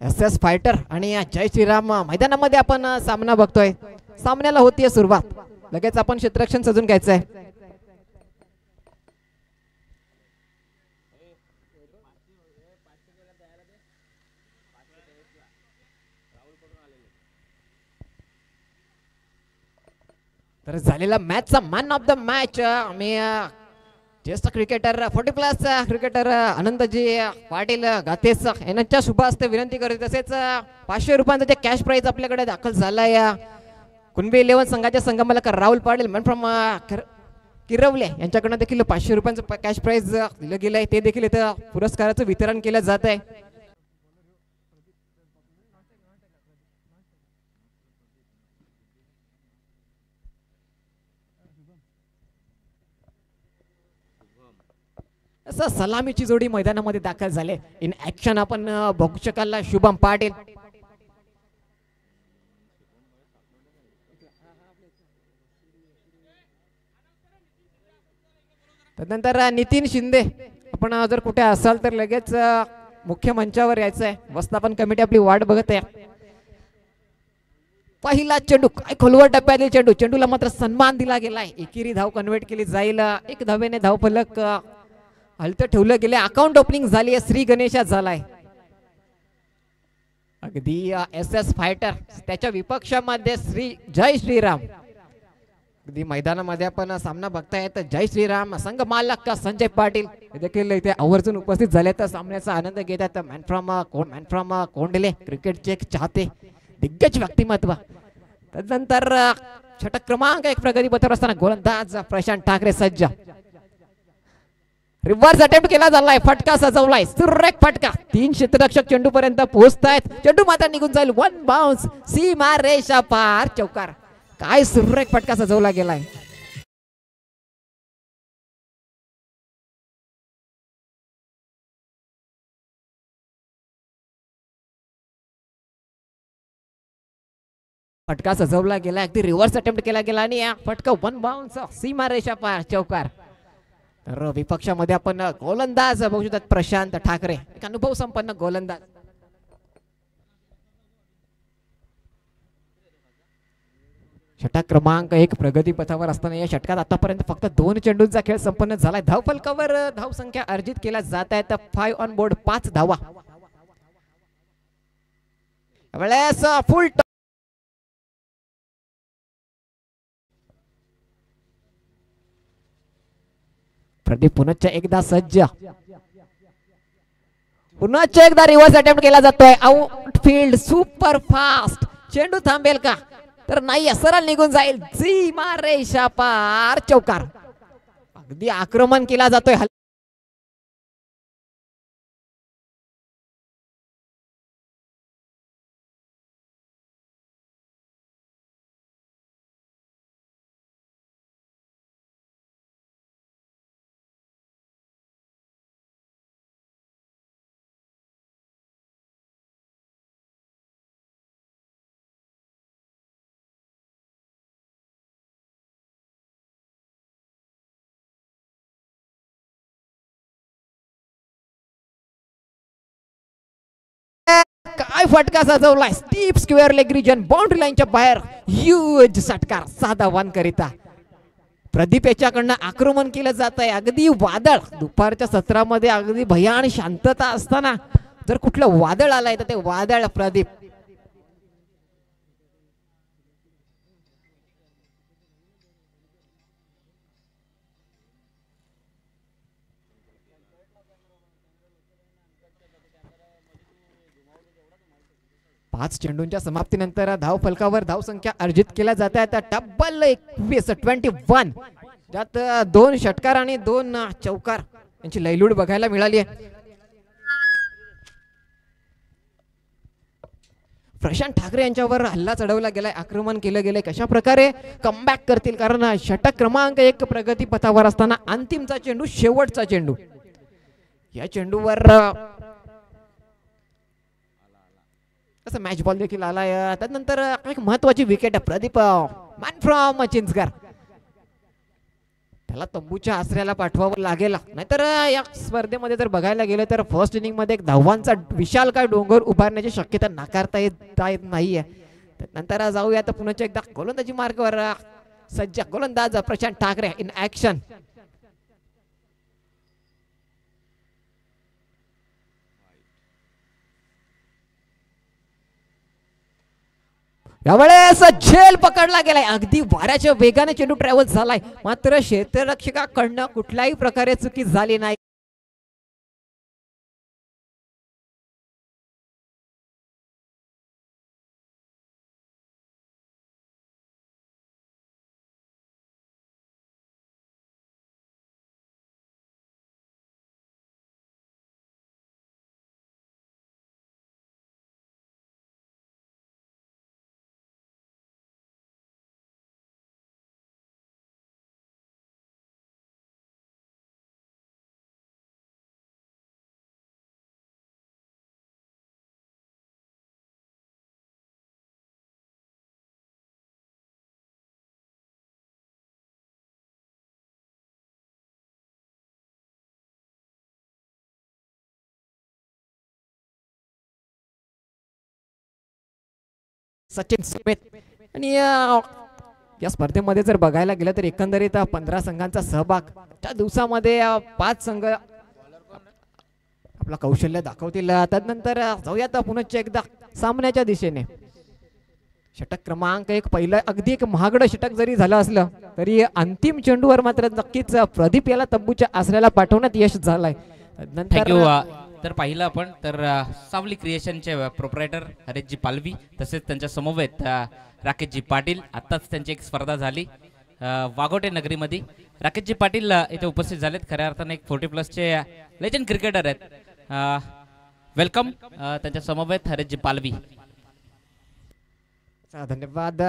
S S fighter आणि जय श्रीराम मैदानामध्ये आपण सामना बघतोय. सामन्याला होतीये सुरुवात. लगेच आपण क्षेत्ररक्षण सजून घ्यायचंय. तर झालेला मॅचचा मॅन ऑफ द मॅच आम्ही ज्येष्ठ क्रिकेटर 40+ क्रिकेटर अनंतजी पाटील गातेस यांच्या शुभ हस्ते विनंती करते. तसेच 500 रुपयांचा जे कॅश प्राइज आपल्याकडे दाखल झालाय. कुणबी 11 संघाच्या संघमालक राहुल पाटील मॅन फ्रॉम किरवले यांच्याकडनं देखील 500 रुपयांचं कॅश प्राइज दिलं गेलं आहे. ते देखील इथं पुरस्काराचं वितरण केलं जात आहे. असं सलामीची जोडी मैदानामध्ये दाखल झाले. इन ऍक्शन आपण बघू शकाल शुभम पाटील. त्यानंतर नितीन शिंदे. आपण जर कुठे असाल तर लगेच मुख्य मंचावर यायचं आहे. व्यवस्थापन कमिटी आपली वाट बघत आहे. पहिला चेंडू काय खोलवर टप्प्यातील चेंडू. चेंडूला मात्र सन्मान दिला गेलाय. एकेरी धाव कन्वर्ट केली जाईल. 1 धावेने धाव फलक हलत ठेवलं गेले. अकाउंट ओपनिंग झाली आहे. श्री गणेशा झालाय. अगदी एस एस फायटर त्याच्या विपक्षामध्ये जय श्रीराम. अगदी मैदानामध्ये आपण सामना बघतायत. जय श्रीराम संघ मालक संजय पाटील देखील इथे आवर्जून उपस्थित झाले. तर सामन्याचा आनंद घेतात. मॅन फ्रॉम कोंडले क्रिकेटचे एक चाहते दिग्गज व्यक्तिमत्व. त्यानंतर षटक क्रमांक 1 प्रगती पथावर असताना गोलंदाज प्रशांत ठाकरे सज्ज. रिव्हर्स अटेम्प्ट केला झालाय. फटका सजवलाय. सुरेख फटका. 3 क्षेत्ररक्षक चेंडू पर्यंत पोहोचतायत. चेंडू मात्र निघून जाईल. 1 बाउन्स सीमा रेषा पार चौकार. काय सुरेख फटका सजवला गेलाय. फटका सजवला गेला. अगदी रिव्हर्स अटेम्प्ट केला गेला आणि फटका 1 बाउन्स सीमा रेषा पार चौकार. तर विपक्षामध्ये आपण गोलंदाज बघू शकतात प्रशांत ठाकरे. एक अनुभव संपन्न गोलंदाज. षटक क्रमांक 1 प्रगती पथावर असताना या षटकात आतापर्यंत फक्त 2 चेंडूंचा खेळ संपन्न झालाय. धाव फलकावर धाव संख्या अर्जित केल्या जात आहेत. 5 ऑन बोर्ड 5 धावा. वेळेस फुल प्रदीप पुनच्च एकदा सज्ज. पुनच्च एकदा रिव्हर्स अटेम्प्ट केला जातोय. Outfield super fast. चेंडू थांबेल का तर नाही. सरळ निघून जाईल. सीमा रेषा पार चौकार. अगदी आक्रमण केला जातोय. काय फटका सजवलाय. Steep square leg region boundary लाईनच्या बाहेर. ह्यूज षटकार 6 धावांकरिता. प्रदीप याच्याकडनं आक्रमण केलं जात आहे. अगदी वादळ दुपारच्या सत्रामध्ये अगदी भयान शांतता असताना जर कुठलं वादळ आलंय तर ते वादळ प्रदीप. पाच चेंडूंच्या समाप्तीनंतर धाव फलकावर धाव संख्या अर्जित केल्या जात आहेत. डबल 21 ज्यात 2 षटकार आणि 2 चौकार यांची लयलूड बघायला मिळाली आहे. प्रशांत ठाकरे यांच्यावर हल्ला चढवला गेलाय. आक्रमण केलं गेलंय. कशा प्रकारे कमबॅक करतील कारण षटक क्रमांक 1 प्रगती पथावर असताना अंतिमचा चेंडू शेवटचा चेंडू. या चेंडूवर असं मॅच बॉल देखील आलाय. त्यानंतर एक महत्वाची विकेट प्रदीप मॅन फ्रॉम चिंचगर. त्याला तंबूच्या आसऱ्याला पाठवावं लागेल, नाहीतर या स्पर्धेमध्ये जर बघायला गेलं तर फर्स्ट इनिंग मध्ये एक धावांचा विशाल काय डोंगर उभारण्याची शक्यता नाकारता येत नाहीये. नंतर जाऊया तर पुन्हा एकदा गोलंदाजी मार्गावर सज्ज गोलंदाज प्रशांत ठाकरे इन ऍक्शन. यावेळेस झेल पकडला गेलाय, अगदी वाऱ्याच्या वेगाने चेंडू ट्रॅव्हल झालाय, मात्र क्षेत्ररक्षकाकडनं कुठल्याही प्रकारे चुकी झाली नाही. सचिन सुमेत आणि या स्पर्धेमध्ये जर बघायला गेलं तर एकंदरीत 15 संघांचा सहभाग, त्या दिवसामध्ये 5 संघ आपला कौशल्य दाखवतील. त्यानंतर जाऊयात पुन्हा एकदा सामन्याच्या दिशेने. षटक क्रमांक 1 पहिलं अगदी एक महागडं षटक जरी झालं असलं तरी अंतिम चेंडूवर मात्र नक्कीच प्रदीप याला तंबूच्या आसऱ्याला पाठवण्यात यश झालंय. थँक्यू. तर पाहिलं आपण तर सावली क्रिएशनचे प्रोप्रायटर हरेशजी पालवी तसेच त्यांच्या समवेत राकेशजी पाटील, आत्ताच त्यांची एक स्पर्धा झाली वाघोटे नगरीमध्ये. राकेशजी पाटील इथे उपस्थित झालेत, खऱ्या अर्थाने एक 40+ लेजंड क्रिकेटर आहेत. वेलकम त्यांच्या समवेत हरेशजी पालवी. धन्यवाद.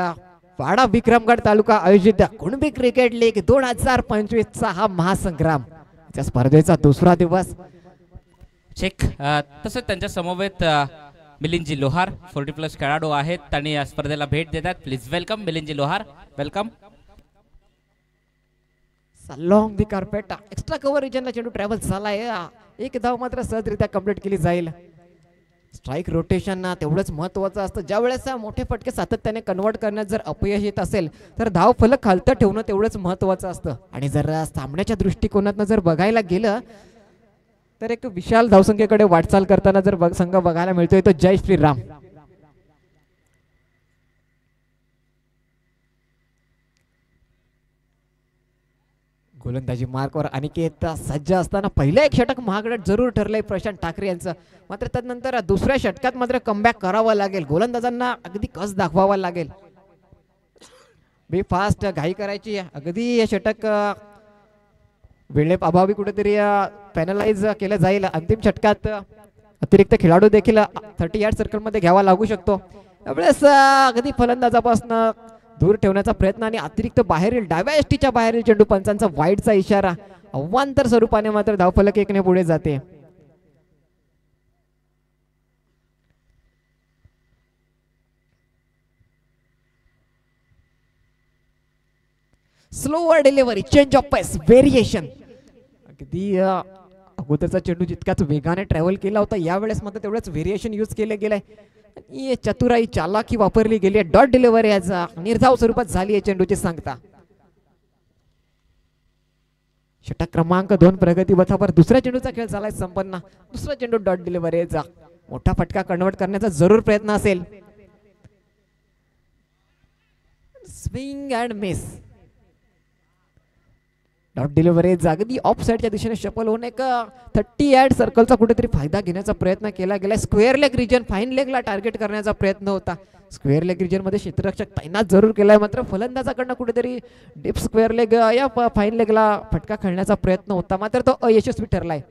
वाडा विक्रमगड तालुका आयोजित कुणबी क्रिकेट लीग 2025 चा हा महासंग्राम, त्या स्पर्धेचा दुसरा दिवस. चेक तसंच त्यांच्या समवेत मिलिंदजी लोहार 40+ खेळाडू आहेत आणि या स्पर्धेला भेट देतात. Please welcome Milindji Lohar, welcome. Long the carpet extra cover रिजनला चेंडू ट्रॅव्हल झालाय, एक धाव मात्र सहजरित्या कंप्लीट केली जाईल. स्ट्राईक रोटेशन तेवढंच महत्वाचं असतं. ज्या वेळेस मोठे फटके सातत्याने कन्वर्ट करण्यात जर अपयश येत असेल तर धाव फलक खालतं ठेवणं तेवढंच महत्वाचं असतं. आणि जर सामन्याच्या दृष्टिकोनातून जर बघायला गेलं तर एक विशाल धावसंख्येकडे वाटचाल करताना जर संघ बघायला मिळतोय तो जय श्रीराम. गोलंदाजी मार्कवर अनिकेत सज्ज असताना पहिलं एक षटक महागडं जरूर ठरलंय प्रशांत ठाकरे यांचं, मात्र त्यानंतर दुसऱ्या षटकात मात्र कमबॅक करावं लागेल. गोलंदाजांना अगदी कस दाखवावा लागेल. बी फास्ट घाई करायची, अगदी हे षटक वेळे अभावी कुठेतरी पॅनलाइज केलं जाईल. अंतिम षटकात अतिरिक्त खेळाडू देखील 30 यार्ड सर्कल मध्ये घ्यावा लागू शकतो. त्यावेळेस अगदी फलंदाजापासून दूर ठेवण्याचा प्रयत्न आणि अतिरिक्त बाहेरील डाव्या एसटीच्या बाहेरील चेंडू पंचांचा वाईडचा इशारा, अवांतर स्वरूपाने मात्र धावफलक 1 ने पुढे जाते. Slower delivery, change of pace, variation. अगदी अगोदरचा चेंडू जितकाच वेगाने ट्रॅव्हल केला होता यावेळेस मात्र तेवढंच व्हेरिएशन यूज केले गेलंय. चतुराई चालाकी वापरली गेली आहे. डॉट डिलिव्हरी याचा निर्धाव स्वरूपात झाली आहे चेंडूची सांगता. षटक क्रमांक 2 प्रगती पथावर दुसऱ्या चेंडूचा खेळ झालाय संपन्न. दुसरा चेंडू डॉट डिलिव्हरीचा मोठा फटका कन्वर्ट करण्याचा जरूर प्रयत्न असेल. Swing and miss. Dot delivery अगदी ऑफ साइडच्या दिशेने शफल होऊन एक 30 यार्ड सर्कलचा कुठेतरी फायदा घेण्याचा प्रयत्न केला गेला. स्क्वेअर लेग रिजन, फाईन लेगला टार्गेट करण्याचा प्रयत्न होता. स्क्वेअर लेग रिजन मध्ये क्षेत्ररक्षक तैनात जरूर केलाय, मात्र फलंदाजाकडनं कुठेतरी डीप स्क्वेअर लेग या फाईन लेगला फटका खेळण्याचा प्रयत्न होता, मात्र तो अयशस्वी ठरलाय.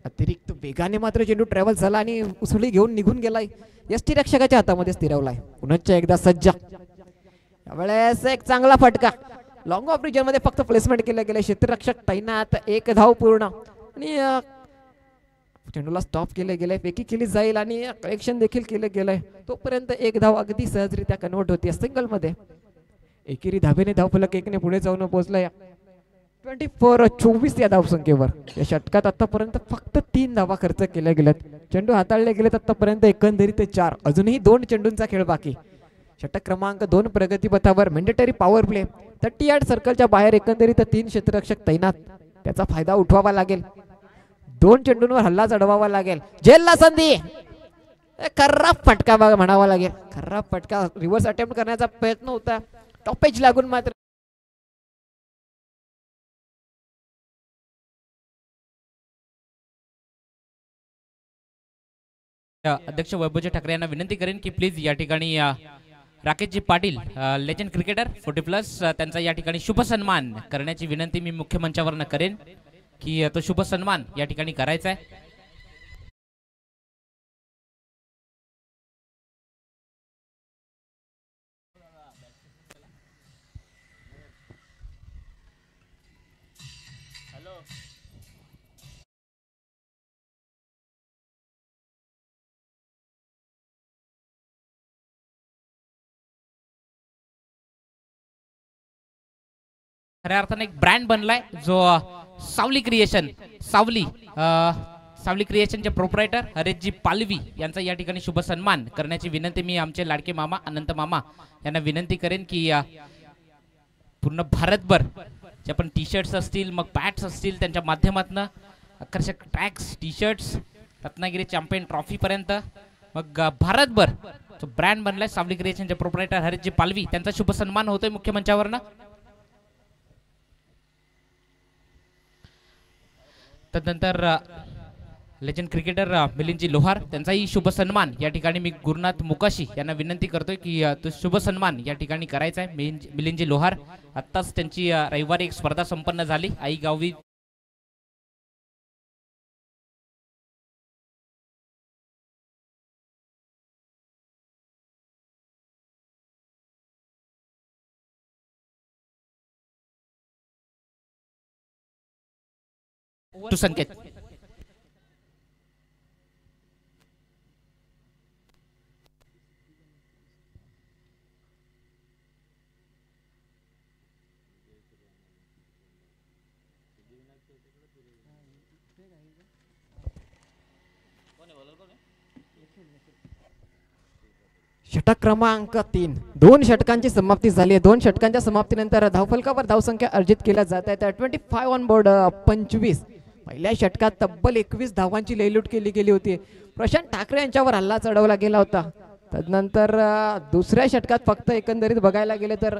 अतिरिक्त वेगाने मात्र चेंडू ट्रॅव्हल झाला आणि उसळी घेऊन निघून गेलाय. यष्टी रक्षकाच्या हातामध्ये स्थिरवलाय. पुन्हा एकदा सज्ज. यावेळेस एक चांगला फटका लॉंग ऑफ रिजन मध्ये फक्त प्लेसमेंट केलं गेलं. क्षेत्ररक्षक तैनात, 1 धाव पूर्ण आणि चेंडूला स्टॉप केले गेले. फेकी केली जाईल आणि कलेक्शन देखील केलं गेलंय. तोपर्यंत 1 धाव अगदी सहजरित्या कन्वर्ट होती सिंगल मध्ये. एकेरी धावेने धावफलक 1 ने पुढे जाऊन पोहोचलाय. 24 या धावसंख्येवर. या षटकात आतापर्यंत फक्त 3 धावा खर्च केल्या गेल्यात. चेंडू हाताळले गेलेत आतापर्यंत एकंदरीत 4. अजूनही 2 चेंडूंचा खेळ बाकी. षटक क्रमांक 2 प्रगतीपथावर मॅन्डेटरी पॉवर प्ले. 30 यार्ड सर्कलच्या बाहेर एकंदरीत 3 क्षेत्ररक्षक तैनात. त्याचा फायदा उठवावा लागेल. 2 चेंडूंवर हल्ला चढवावा लागेल. जेलला संधी. खराब फटका म्हणावा लागेल. खराब फटका. रिव्हर्स अटेम्प्ट करण्याचा प्रयत्न होता. टॉपेज लागून मात्र अध्यक्ष वैभवजी ठाकरे यांना विनंती करेन की प्लीज या ठिकाणी राकेशजी पाटील लेजंड क्रिकेटर 40+ त्यांचा या ठिकाणी शुभ सन्मान करण्याची विनंती मी मुख्य मंचावरनं करेन की तो शुभ सन्मान या ठिकाणी करायचा आहे. खऱ्या अर्थाने एक ब्रँड बनलाय जो सावली क्रिएशन सावली क्रिएशनचे प्रोप्रायटर हरेशजी पालवी यांचा या ठिकाणी शुभ सन्मान करण्याची विनंती मी आमचे लाडके मामा अनंत मामा यांना विनंती करेन की पूर्ण भारतभर जे पण टी शर्ट्स असतील मग पॅट्स असतील त्यांच्या माध्यमातून आकर्षक tags T shirts Ratnagiri champion trophy पर्यंत मग भारतभर जो ब्रँड बनलाय सावली क्रिएशनचे प्रोप्रायटर हरेशजी पालवी त्यांचा शुभ सन्मान होतोय मुख्य मंचावरनं. तदनंतर लेजंड क्रिकेटर मिलिंदजी लोहार त्यांचाही शुभ सन्मान या ठिकाणी मी गुरुनाथ मुकाशी यांना विनंती करतोय की तो शुभ सन्मान या ठिकाणी करायचा आहे. मिलिंदजी लोहार आत्ताच त्यांची रविवारी एक स्पर्धा संपन्न झाली आई गावी टू संकेत. षटक क्रमांक 3. 2 षटकांची समाप्ती झाली आहे. 2 षटकांच्या समाप्तीनंतर धावफलकावर धावसंख्या अर्जित केल्या जात आहे. 25 ऑन बोर्ड 25. पहिल्या षटकात तब्बल 21 धावांची लयलूट केली गेली होती. प्रशांत ठाकरे यांच्यावर हल्ला चढवला गेला होता. तदनंतर दुसऱ्या षटकात फक्त एकंदरीत बघायला गेले तर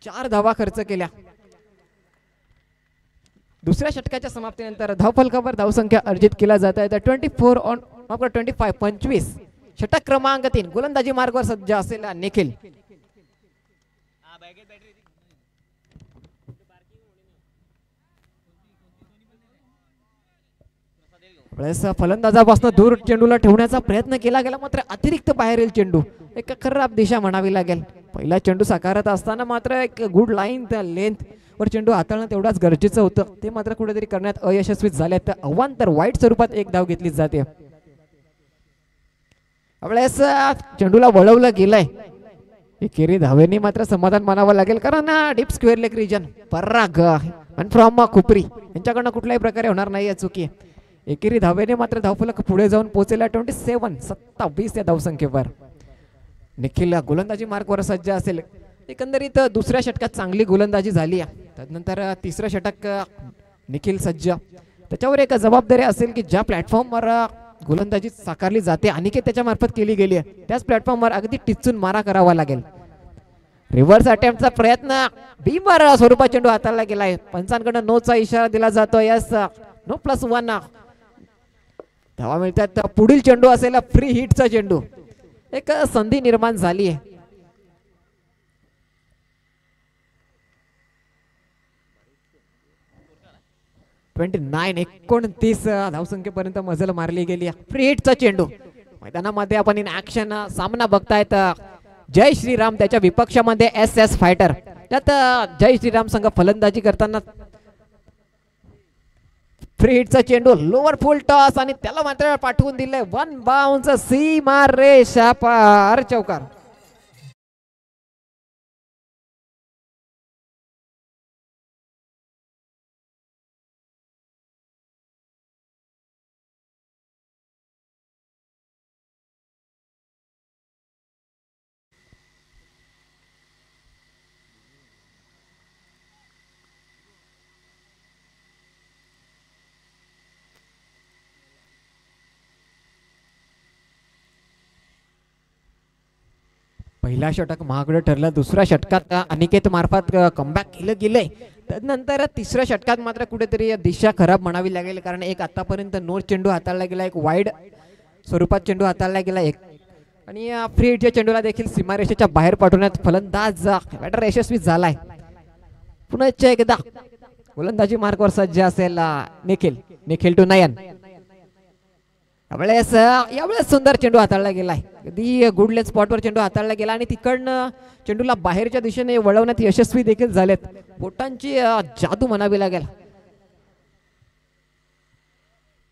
4 धावा खर्च केल्या. दुसऱ्या षटकाच्या समाप्तीनंतर धावफलकावर धावसंख्या अर्जित केला जात आहे. 24 ऑन 25. षटक क्रमांक 3. गोलंदाजी मार्गावर सज्ज असलेला निखिल. फलंदाजापासून दूर चेंडूला ठेवण्याचा प्रयत्न केला गेला मात्र अतिरिक्त बाहेरील चेंडू. एक खराब दिशा म्हणावी लागेल. पहिला चेंडू साकारत असताना मात्र एक गुड लाईन लेंथ वर चेंडू हाताळणं तेवढाच गरजेचं होतं. ते मात्र कुठेतरी करण्यात अयशस्वी झाले. तर अवांतर वाईट स्वरूपात एक धाव घेतली जाते. आपल्यास चेंडूला वळवलं गेलंय. एकेरी धावेने मात्र समाधान मानावं लागेल कारण डीप स्क्वेअर लेग रिजन पराग आणि फ्रॉम खुपरी यांच्याकडनं कुठल्याही प्रकारे होणार नाही या चुकी. एकेरी धावेने मात्र धावफलक पुढे जाऊन पोहोचेला 27 या धावसंख्येवर. निखिल गोलंदाजी मार्गवर सज्ज असेल. एकंदरीत दुसऱ्या षटकात चांगली गोलंदाजी झाली आहे. त्यानंतर तिसरं षटक निखिल सज्ज. त्याच्यावर एक जबाबदारी असेल की ज्या प्लॅटफॉर्मवर गोलंदाजी साकारली जाते अनिकेत त्याच्या मार्फत केली गेली आहे त्याच प्लॅटफॉर्मवर अगदी टिचून मारा करावा लागेल. रिव्हर्स अटेम्प्टचा प्रयत्न बीमार स्वरूपात चेंडू हाताळला गेलाय. पंचांकडून नोचा इशारा दिला जातो. यस नो +1 धावा मिळतात. पुढील चेंडू असेल फ्री हिटचा चेंडू. एक संधी निर्माण झाली आहे. एकोणतीस धावसंख्येपर्यंत मजल मारली गेली. फ्री हिटचा चेंडू. मैदानामध्ये आपण इन ऍक्शन सामना बघतायत. जय श्रीराम त्याच्या विपक्षामध्ये SS फायटर. त्यात जय श्रीराम संघ फलंदाजी करताना फ्री हिटचा चेंडू लोअर फुल टॉस आणि त्याला मात्र पाठवून दिले 1 बाउन्स सीमा रेषा पार चौकार. पहिला षटक महागडं ठरलं. दुसऱ्या षटकात अनिकेत मार्फत कमबॅक केलं गेलंय. त्यानंतर तिसऱ्या षटकात मात्र कुठेतरी दिशा खराब म्हणावी लागेल, कारण एक आतापर्यंत नो चेंडू हाताळला गेला, एक वाईड स्वरूपात चेंडू हाताळला गेला, एक आणि फ्री हिटच्या चेंडूला देखील सीमारेषेच्या बाहेर पाठवण्यात फलंदाज बॅटर यशस्वी झालाय. पुन्हा एकदा गोलंदाजी मार्कवर सज्ज असेल निखिल टू नयन. यावेळेस सुंदर चेंडू हाताळला गेलाय. कधी गुडले स्पॉटवर चेंडू हाताळला गेला आणि तिकडनं चेंडूला बाहेरच्या दिशेने वळवण्यात यशस्वी देखील झालेत. बोटांची जादू म्हणावी लागेल.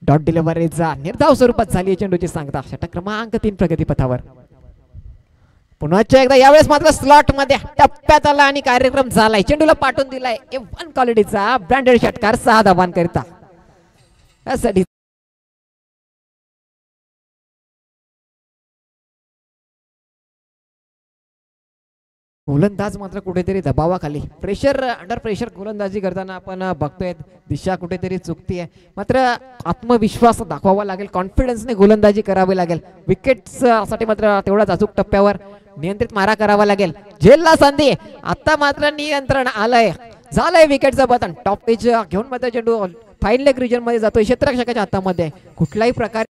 डॉट डिलिव्हरीचा निर्धाव स्वरूपात झाली चेंडूची सांगता. षटक क्रमांक 3 प्रगतीपथावर. पुन्हा एकदा यावेळेस मात्र स्लॉट मध्ये टप्प्यात आला आणि कार्यक्रम झालाय. चेंडूला पाठवून दिलाय A1 क्वालिटीचा ब्रँडेड षटकार 6 धावांकरिता. यासाठी गोलंदाज मात्र कुठेतरी दबावाखाली अंडर प्रेशर गोलंदाजी करताना आपण बघतोय दिशा कुठेतरी चुकतीये. मात्र आत्मविश्वास दाखवावा लागेल, कॉन्फिडन्सने गोलंदाजी करावी लागेल. विकेट्स साठी मात्र तेवढाच अचूक टप्प्यावर नियंत्रित मारा करावा लागेल. झेलला संधी, आता मात्र नियंत्रण आलंय, झालंय विकेटचं बटन. टॉप पिच घेऊन मात्र चेंडू फाईन लेग रिजन मध्ये जातोय. क्षेत्ररक्षकाच्या हातामध्ये कुठल्याही प्रकारे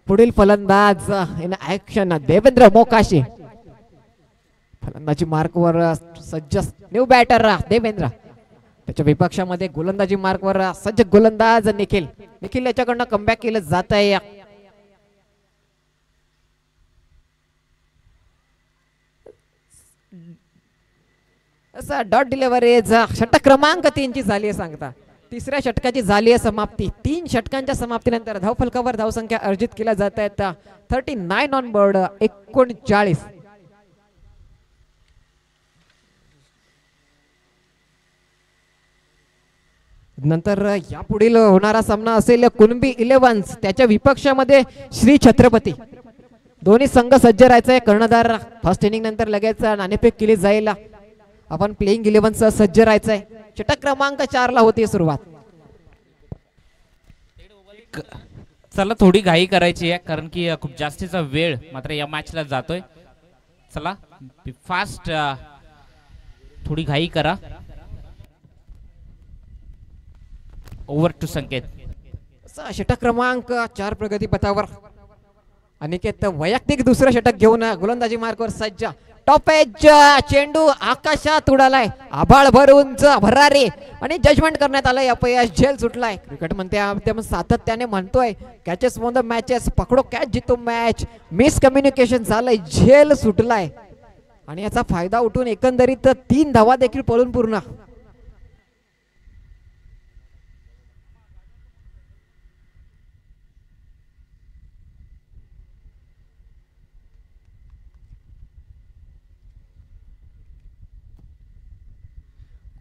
पुढील फलंदाज इन ऍक्शन देवेंद्र मोकाशी. फलंदाजी मार्कवर सज्ज न्यू बॅटर देवेंद्र. त्याच्या विपक्षामध्ये गोलंदाजी मार्कवर सज्ज गोलंदाज निखिल याच्याकडनं कमबॅक केलं जात आहे. डॉट डिलिव्हरीज षटक क्रमांक 3 ची झाली आहे सांगता. तिसऱ्या षटकाची झाली आहे समाप्ती. 3 षटकांच्या समाप्तीनंतर धावफलकावर धावसंख्या अर्जित केल्या जात आहेत 39 ऑन बोर्ड 39. नंतर यापुढील होणारा सामना असेल कुणबी 11 त्याच्या विपक्षामध्ये श्री छत्रपती. दोन्ही संघ सज्ज राहायचंय. कर्णधार फर्स्ट इनिंग नंतर लगेच नाणेफेक केली जाईल. आपण प्लेइंग 11 सह सज्ज राहायचंय. षटक क्रमांक 4 ला होती सुरुवात. चला थोडी घाई करायची आहे, कारण की खूप जास्तीचा वेळ मात्र या मॅचला जातोय. चला फास्ट थोडी घाई करा. ओव्हर टू संकेत. षटक क्रमांक 4 प्रगतीपथावर. अनिकेत वैयक्तिक दुसरं षटक घेऊन गोलंदाजी मार्कवर सज्ज. टॉप एज चेंडू आकाशात उडालाय. आभाळ भरूनच भरारी आणि जजमेंट करण्यात आलंय. अपयश, झेल सुटलाय. क्रिकेट म्हणते सातत्याने म्हणतोय कॅचेस वॉन द मॅचेस, पकडो कॅच जितो मॅच. मिसकम्युनिकेशन झालंय, झेल सुटलाय आणि याचा फायदा उठून एकंदरीत 3 धावा देखील पळून पूर्ण.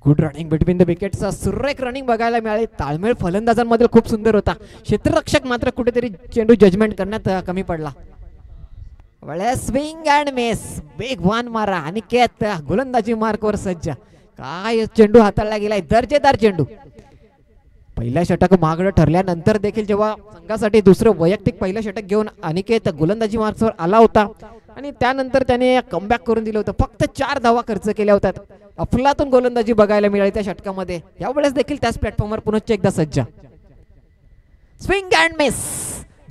Good running between the wickets. सुरेख रनिंग बघायला मिळाली. ताळमेळ फलंदाजांमध्ये खूप सुंदर होता. क्षेत्ररक्षक मात्र कुठेतरी चेंडू जजमेंट करण्यात कमी पडला. स्विंग अँड मिस, वेगवान मारा. अनिकेत गोलंदाजी मार्कवर सज्ज. काय चेंडू हाताळला गेलाय, दर्जेदार चेंडू. पहिल्या षटक महागडं ठरल्यानंतर देखील जेव्हा संघासाठी दुसरं वैयक्तिक पहिलं षटक घेऊन अनिकेत गोलंदाजी मार्कवर आला होता आणि त्यानंतर त्याने कमबॅक करून दिलं होतं. फक्त 4 धावा खर्च केल्या होत्या. अफलातून गोलंदाजी बघायला मिळाली त्या षटकामध्ये. यावेळेस देखील त्याच प्लॅटफॉर्मवर पुन्हा एकदा सज्ज. स्विंग अँड मिस,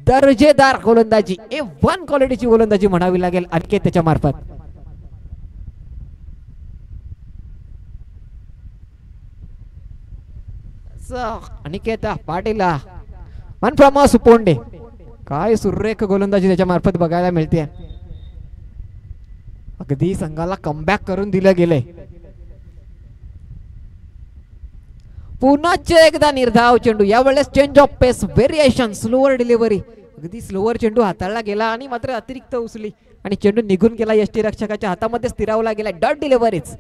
दर्जेदार गोलंदाजी. A1 क्वालिटीची गोलंदाजी म्हणावी लागेल अनिकेत त्याच्या मार्फत. Aniket Patil one from Suponde. काय सुरेख गोलंदाजी त्याच्या मार्फत बघायला मिळते. अगदी संघाला कमबॅक करून दिलं गेलंय. पुन्हा एकदा निर्धाव चेंडू, यावेळेस change of pace, variation, slower delivery. अगदी स्लोअर चेंडू हाताळला गेला आणि मात्र अतिरिक्त उचली आणि चेंडू निघून गेला, यष्टीरक्षकाच्या हातामध्ये स्थिरावला गेला. डॉट डिलिव्हरीच.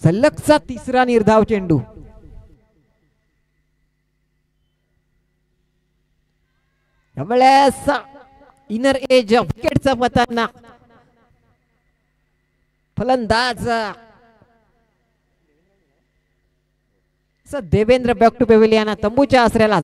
सलगचा तिसरा निर्धाव चेंडू. यावेळेस इनर एज विकेटचा पताना फलंदाज देवेंद्र बॅक टू पेव्हिलियन, तंबूच्या आसऱ्याला.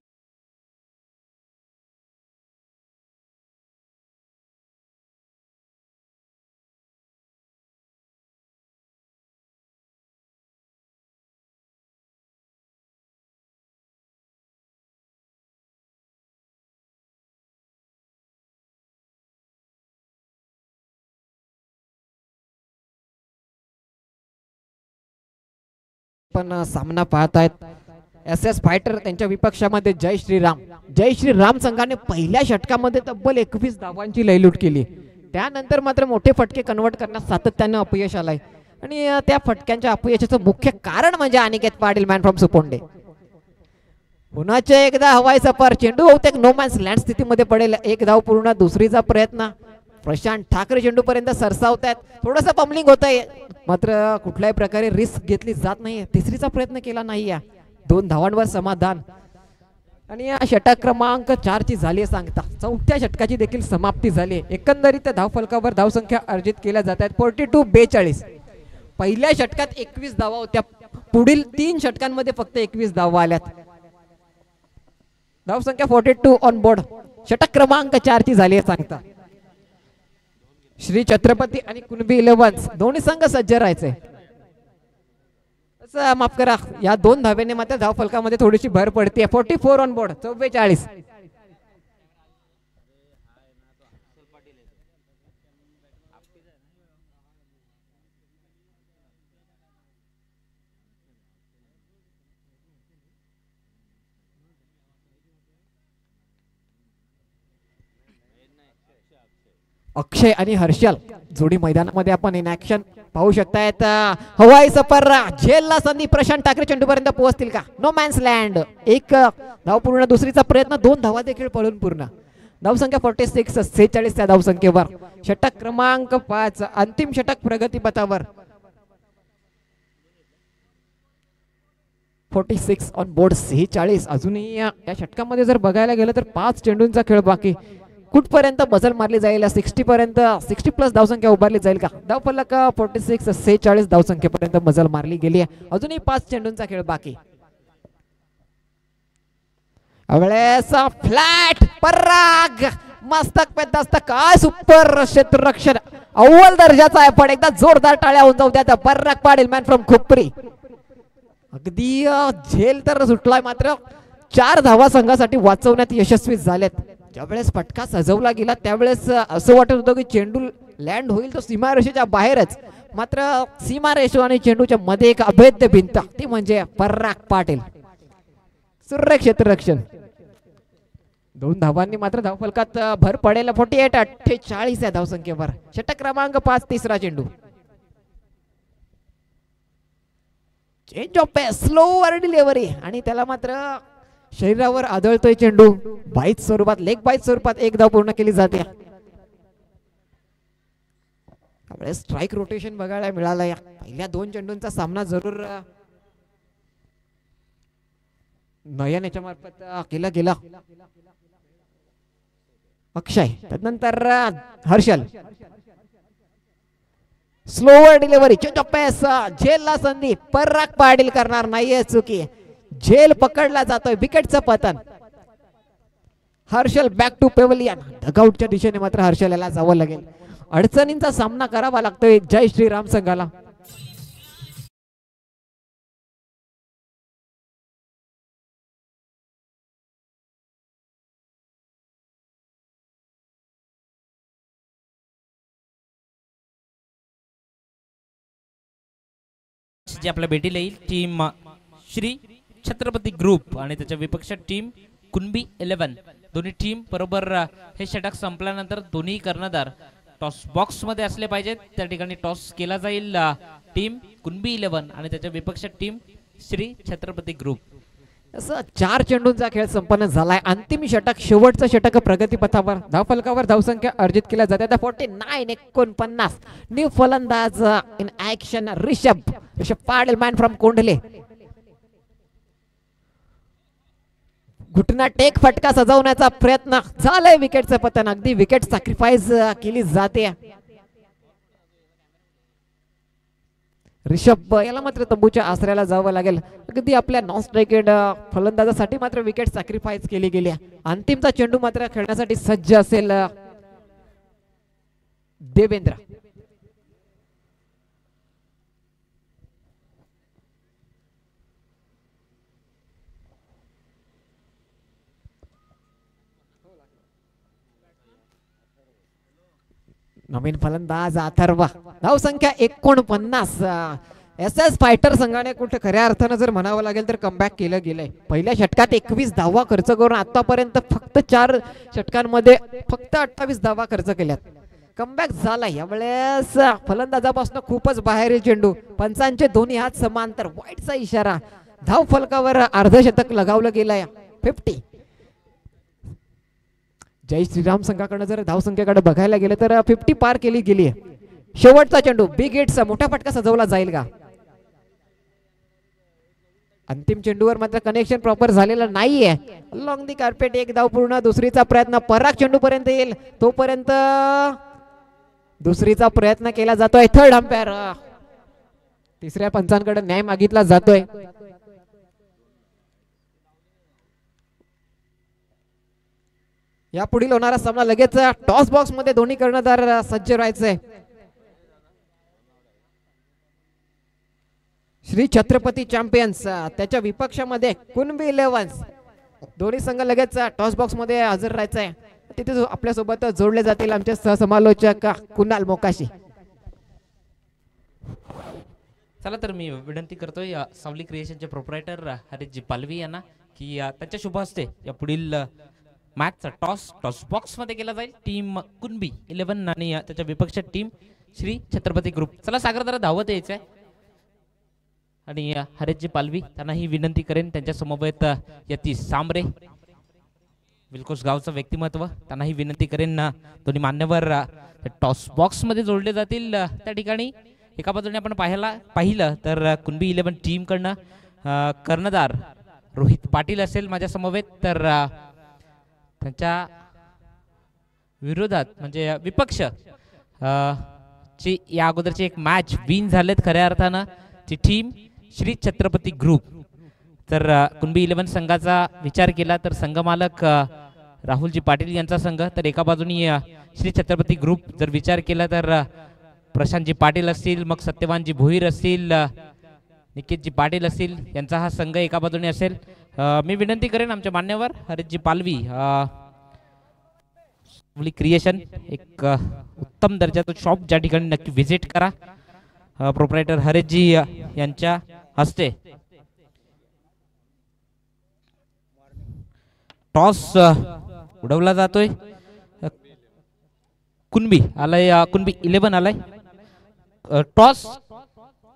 पण सामना पाहतायत एस एस फायटर, त्यांच्या विपक्षामध्ये जय श्रीराम. जय श्रीराम संघाने पहिल्या षटकामध्ये तब्बल 21 धावांची लयलूट केली. त्यानंतर मात्र मोठे फटके कन्वर्ट करण्यास सातत्याने अपयश आलाय आणि त्या फटक्यांच्या अपयशाचं मुख्य कारण म्हणजे अनिकेत पाटील, मॅन फ्रॉम सुपोंडे. पुन्हा एकदा हवाई सफर, चेंडू बहुतेक नो मॅन्स लँड स्थितीमध्ये पडेल. एक धाव पूर्ण, दुसरीचा प्रयत्न. प्रशांत ठाकरे चेंडू पर्यंत सरसावत आहेत, थोडंसं पम्बलिंग होत आहे, मात्र कुठल्याही प्रकारे रिस्क घेतली जात नाही. तिसरीचा प्रयत्न केला नाही. 2 धावांवर समाधान आणि या षटक क्रमांक 4 ची झाली सांगता. चौथ्या षटकाची देखील समाप्ती झाली. एकंदरीत धावफलकावर धावसंख्या अर्जित केल्या जात आहेत 42-42. पहिल्या षटकात 21 धावा होत्या, पुढील 3 षटकांमध्ये फक्त 21 धावा आल्यात. धावसंख्या 42 ऑन बोर्ड. षटक क्रमांक 4 ची झाली सांगता. श्री छत्रपती आणि कुणबी इलेव्हन्स दोन्ही संघ सज्ज राहायचे. माफ करा, या 2 धावेने मात्र धाव फलकामध्ये थोडीशी भर पडते. 44 ऑन बोर्ड, 44. अक्षय आणि हर्षल जोडी मैदानामध्ये आपण इन ऍक्शन पाहू शकतायत. हवाई सफर, झेलला संधी. प्रशांत ठाकरे चेंडूपर्यंत पोहोचतील का? No man's land. 1 धाव पूर्ण, दुसरीचा प्रयत्न. 2 धावा देखील पळून पूर्ण. धावसंख्या 46 त्या धावसंख्येवर. षटक क्रमांक 5, अंतिम षटक प्रगतीपथावर. 46 ऑन बोर्ड, 46. अजूनही या षटकामध्ये जर बघायला गेलं तर 5 चेंडूंचा खेळ बाकी. कुठपर्यंत बजल मारली जाईल? 60 पर्यंत, 60 प्लस धावसंख्या उभारली जाईल का? धाव फलक 46 धावसंख्येपर्यंत मजल मारली गेली आहे. अजूनही 5 चेंडूंचा खेळ बाकी. फ्लॅट पराग, मस्तक पे दस्तक. काय सुपर क्षेत्ररक्षण, अव्वल दर्जाचा आहे. पण एकदा जोरदार टाळ्या होऊन जाऊ द्या. पराग पाटील, मॅन फ्रॉम खुपरी. अगदी झेल तर सुटलाय, मात्र 4 धावा संघासाठी वाचवण्यात यशस्वी झालेत. ज्यावेळेस फटका सजवला गेला त्यावेळेस असं वाटत होतं की चेंडू लँड होईल तो सीमारेषेच्या बाहेरच, मात्र सीमारेषा आणि चेंडूच्या मध्ये एक अभेद्य भिंत, ती म्हणजे पराग पाटील. सुरेख क्षेत्ररक्षण. 2 धावांनी मात्र धावफलकात भर पडेल. 48-48 या धावसंख्येवर. षटक क्रमांक 5, तिसरा चेंडू. Change of pace, slower delivery आणि त्याला मात्र शरीरावर आदळतोय चेंडू. बाईट स्वरूपात, लेग बाईट स्वरूपात 1 धाव पूर्ण केली जाते. स्ट्राईक रोटेशन बघायला मिळाला. या पहिल्या 2 चेंडूंचा सामना जरूर नयन याच्या मार्फत केला गेला. अक्षय, त्यानंतर Harshal. Slower delivery, change of pace. झेलला संधी. पराग पाटील करणार नाहीये चुकी. झेल पकडला जातोय. विकेटचं पतन. Harshal back to pavilion. डगआउटच्या दिशेने मात्र हर्षल याला जावं लागेल. अडचणींचा सामना करावा लागतोय जय श्रीराम संघाला. जे आपल्या भेटीला येईल टीम श्री छत्रपती ग्रुप आणि त्याच्या विपक्ष टीम कुणबी 11. दोन्ही टीम बरोबर हे षटक संपल्यानंतर दोन्ही कर्णधार टॉस बॉक्स मध्ये असले पाहिजेत. त्या ठिकाणी टॉस केला जाईल टीम कुणबी 11 आणि त्याच्या विपक्ष टीम श्री छत्रपती ग्रुप. असं 4 चेंडूंचा खेळ संपन्न झालाय. अंतिम षटक, शेवटचं षटक प्रगतीपथावर. धावफलकावर धावसंख्या अर्जित केल्या जाते. 49-49. न्यू फलंदाज in action Rishabh Patil, man from Kondhale. घुटना टेक फटका सजवण्याचा प्रयत्न झालाय. विकेटचं पतन, अगदी विकेट सॅक्रिफाईस केली जाते. ऋषभ याला मात्र तंबूच्या आसऱ्याला जावं लागेल. अगदी आपल्या नॉन स्ट्रायकेड फलंदाजासाठी मात्र विकेट सॅक्रिफाईस केली गेली. अंतिमचा चेंडू मात्र खेळण्यासाठी सज्ज असेल देवेंद्र. नवीन फलंदाज अथर्व. धावसंख्या 49. एस एस फायटर संघाने कुठे खऱ्या अर्थानं जर म्हणावं लागेल तर कमबॅक केलं गेलंय. पहिल्या षटकात 21 धावा खर्च करून आतापर्यंत फक्त 4 षटकांमध्ये फक्त 28 धावा खर्च केल्यात. कमबॅक झाला. यावेळेस फलंदाजापासून खूपच बाहेरील चेंडू. पंचांचे दोन्ही हात समांतर. वाईटचा इशारा. धाव फलकावर अर्धशतक लगावलं गेलंय. 50. जय श्रीराम संघाकडे जर धावसंख्येकडे बघायला गेलं तर 50 पार केली गेली आहे. शेवटचा चेंडू बिग हिट्स, मोठा फटका सजवला जाईल का? अंतिम चेंडूवर मात्र कनेक्शन प्रॉपर झालेलं नाहीये. Long the carpet. एक धाव पूर्ण. दुसरीचा प्रयत्न पराग चेंडू पर्यंत येईल तोपर्यंत दुसरीचा प्रयत्न केला जातोय. Third umpire. तिसऱ्या पंचांकडे न्याय मागितला जातोय. या पुढील होणारा सामना लगेच टॉस बॉक्स मध्ये दोन्ही कर्णधार सज्ज राहायचंय. श्री छत्रपती चॅम्पियन्स त्याच्या विपक्षामध्ये कुणबी 11. दोन्ही संघ लगेच टॉस बॉक्स मध्ये हजर राहायचंय. तिथे आपल्या सोबत जोडले जातील आमचे सहसमालोचक कुणाल मोकाशी. चला तर मी विनंती करतोय सावली क्रिएशनचे प्रोप्रायटर हरीशजी पालवी यांना की त्यांच्या शुभ हस्ते या पुढील मॅचचा टॉस बॉक्स मध्ये केला जाईल. टीम कुणबी 11 आणि त्याच्या विपक्ष टीम श्री छत्रपती ग्रुप. चला सागर जरा धावत यायचंय आणि हरीशजी पालवी त्यांना ही विनंती करेन. त्यांच्या समवेत यतीश सांबरे, विलकोस गावचं व्यक्तिमत्व, त्यांना ही विनंती करेन दोन्ही मान्यवर टॉस बॉक्स मध्ये जोडले जातील. त्या ठिकाणी एका बाजूने आपण पाहिलं तर कुणबी 11 टीम कडनं कर्णधार रोहित पाटील असेल माझ्या समवेत. तर त्यांच्या विरोधात म्हणजे विपक्ष ची या अगोदरची एक मॅच विन झालेत खऱ्या अर्थानं ती टीम श्री छत्रपती ग्रुप. तर कुणबी 11 संघाचा विचार केला तर संघमालक राहुलजी पाटील यांचा संघ. तर एका बाजूनी श्री छत्रपती ग्रुप जर विचार केला तर प्रशांतजी पाटील असतील, मग सत्यवानजी भोईर असतील, निकेतजी पाटील असतील, यांचा हा संघ एका बाजूने असेल. मी विनंती करेन आमच्या मान्यवर हरीशजी पालवी क्रिएशन एक उत्तम दर्जाचं शॉप ज्या ठिकाणी नक्की व्हिजिट करा. प्रोप्रायटर हरीशजी यांच्या हस्ते टॉस उडवला जातोय. कुणबी आलाय, कुणबी 11 आलाय. टॉस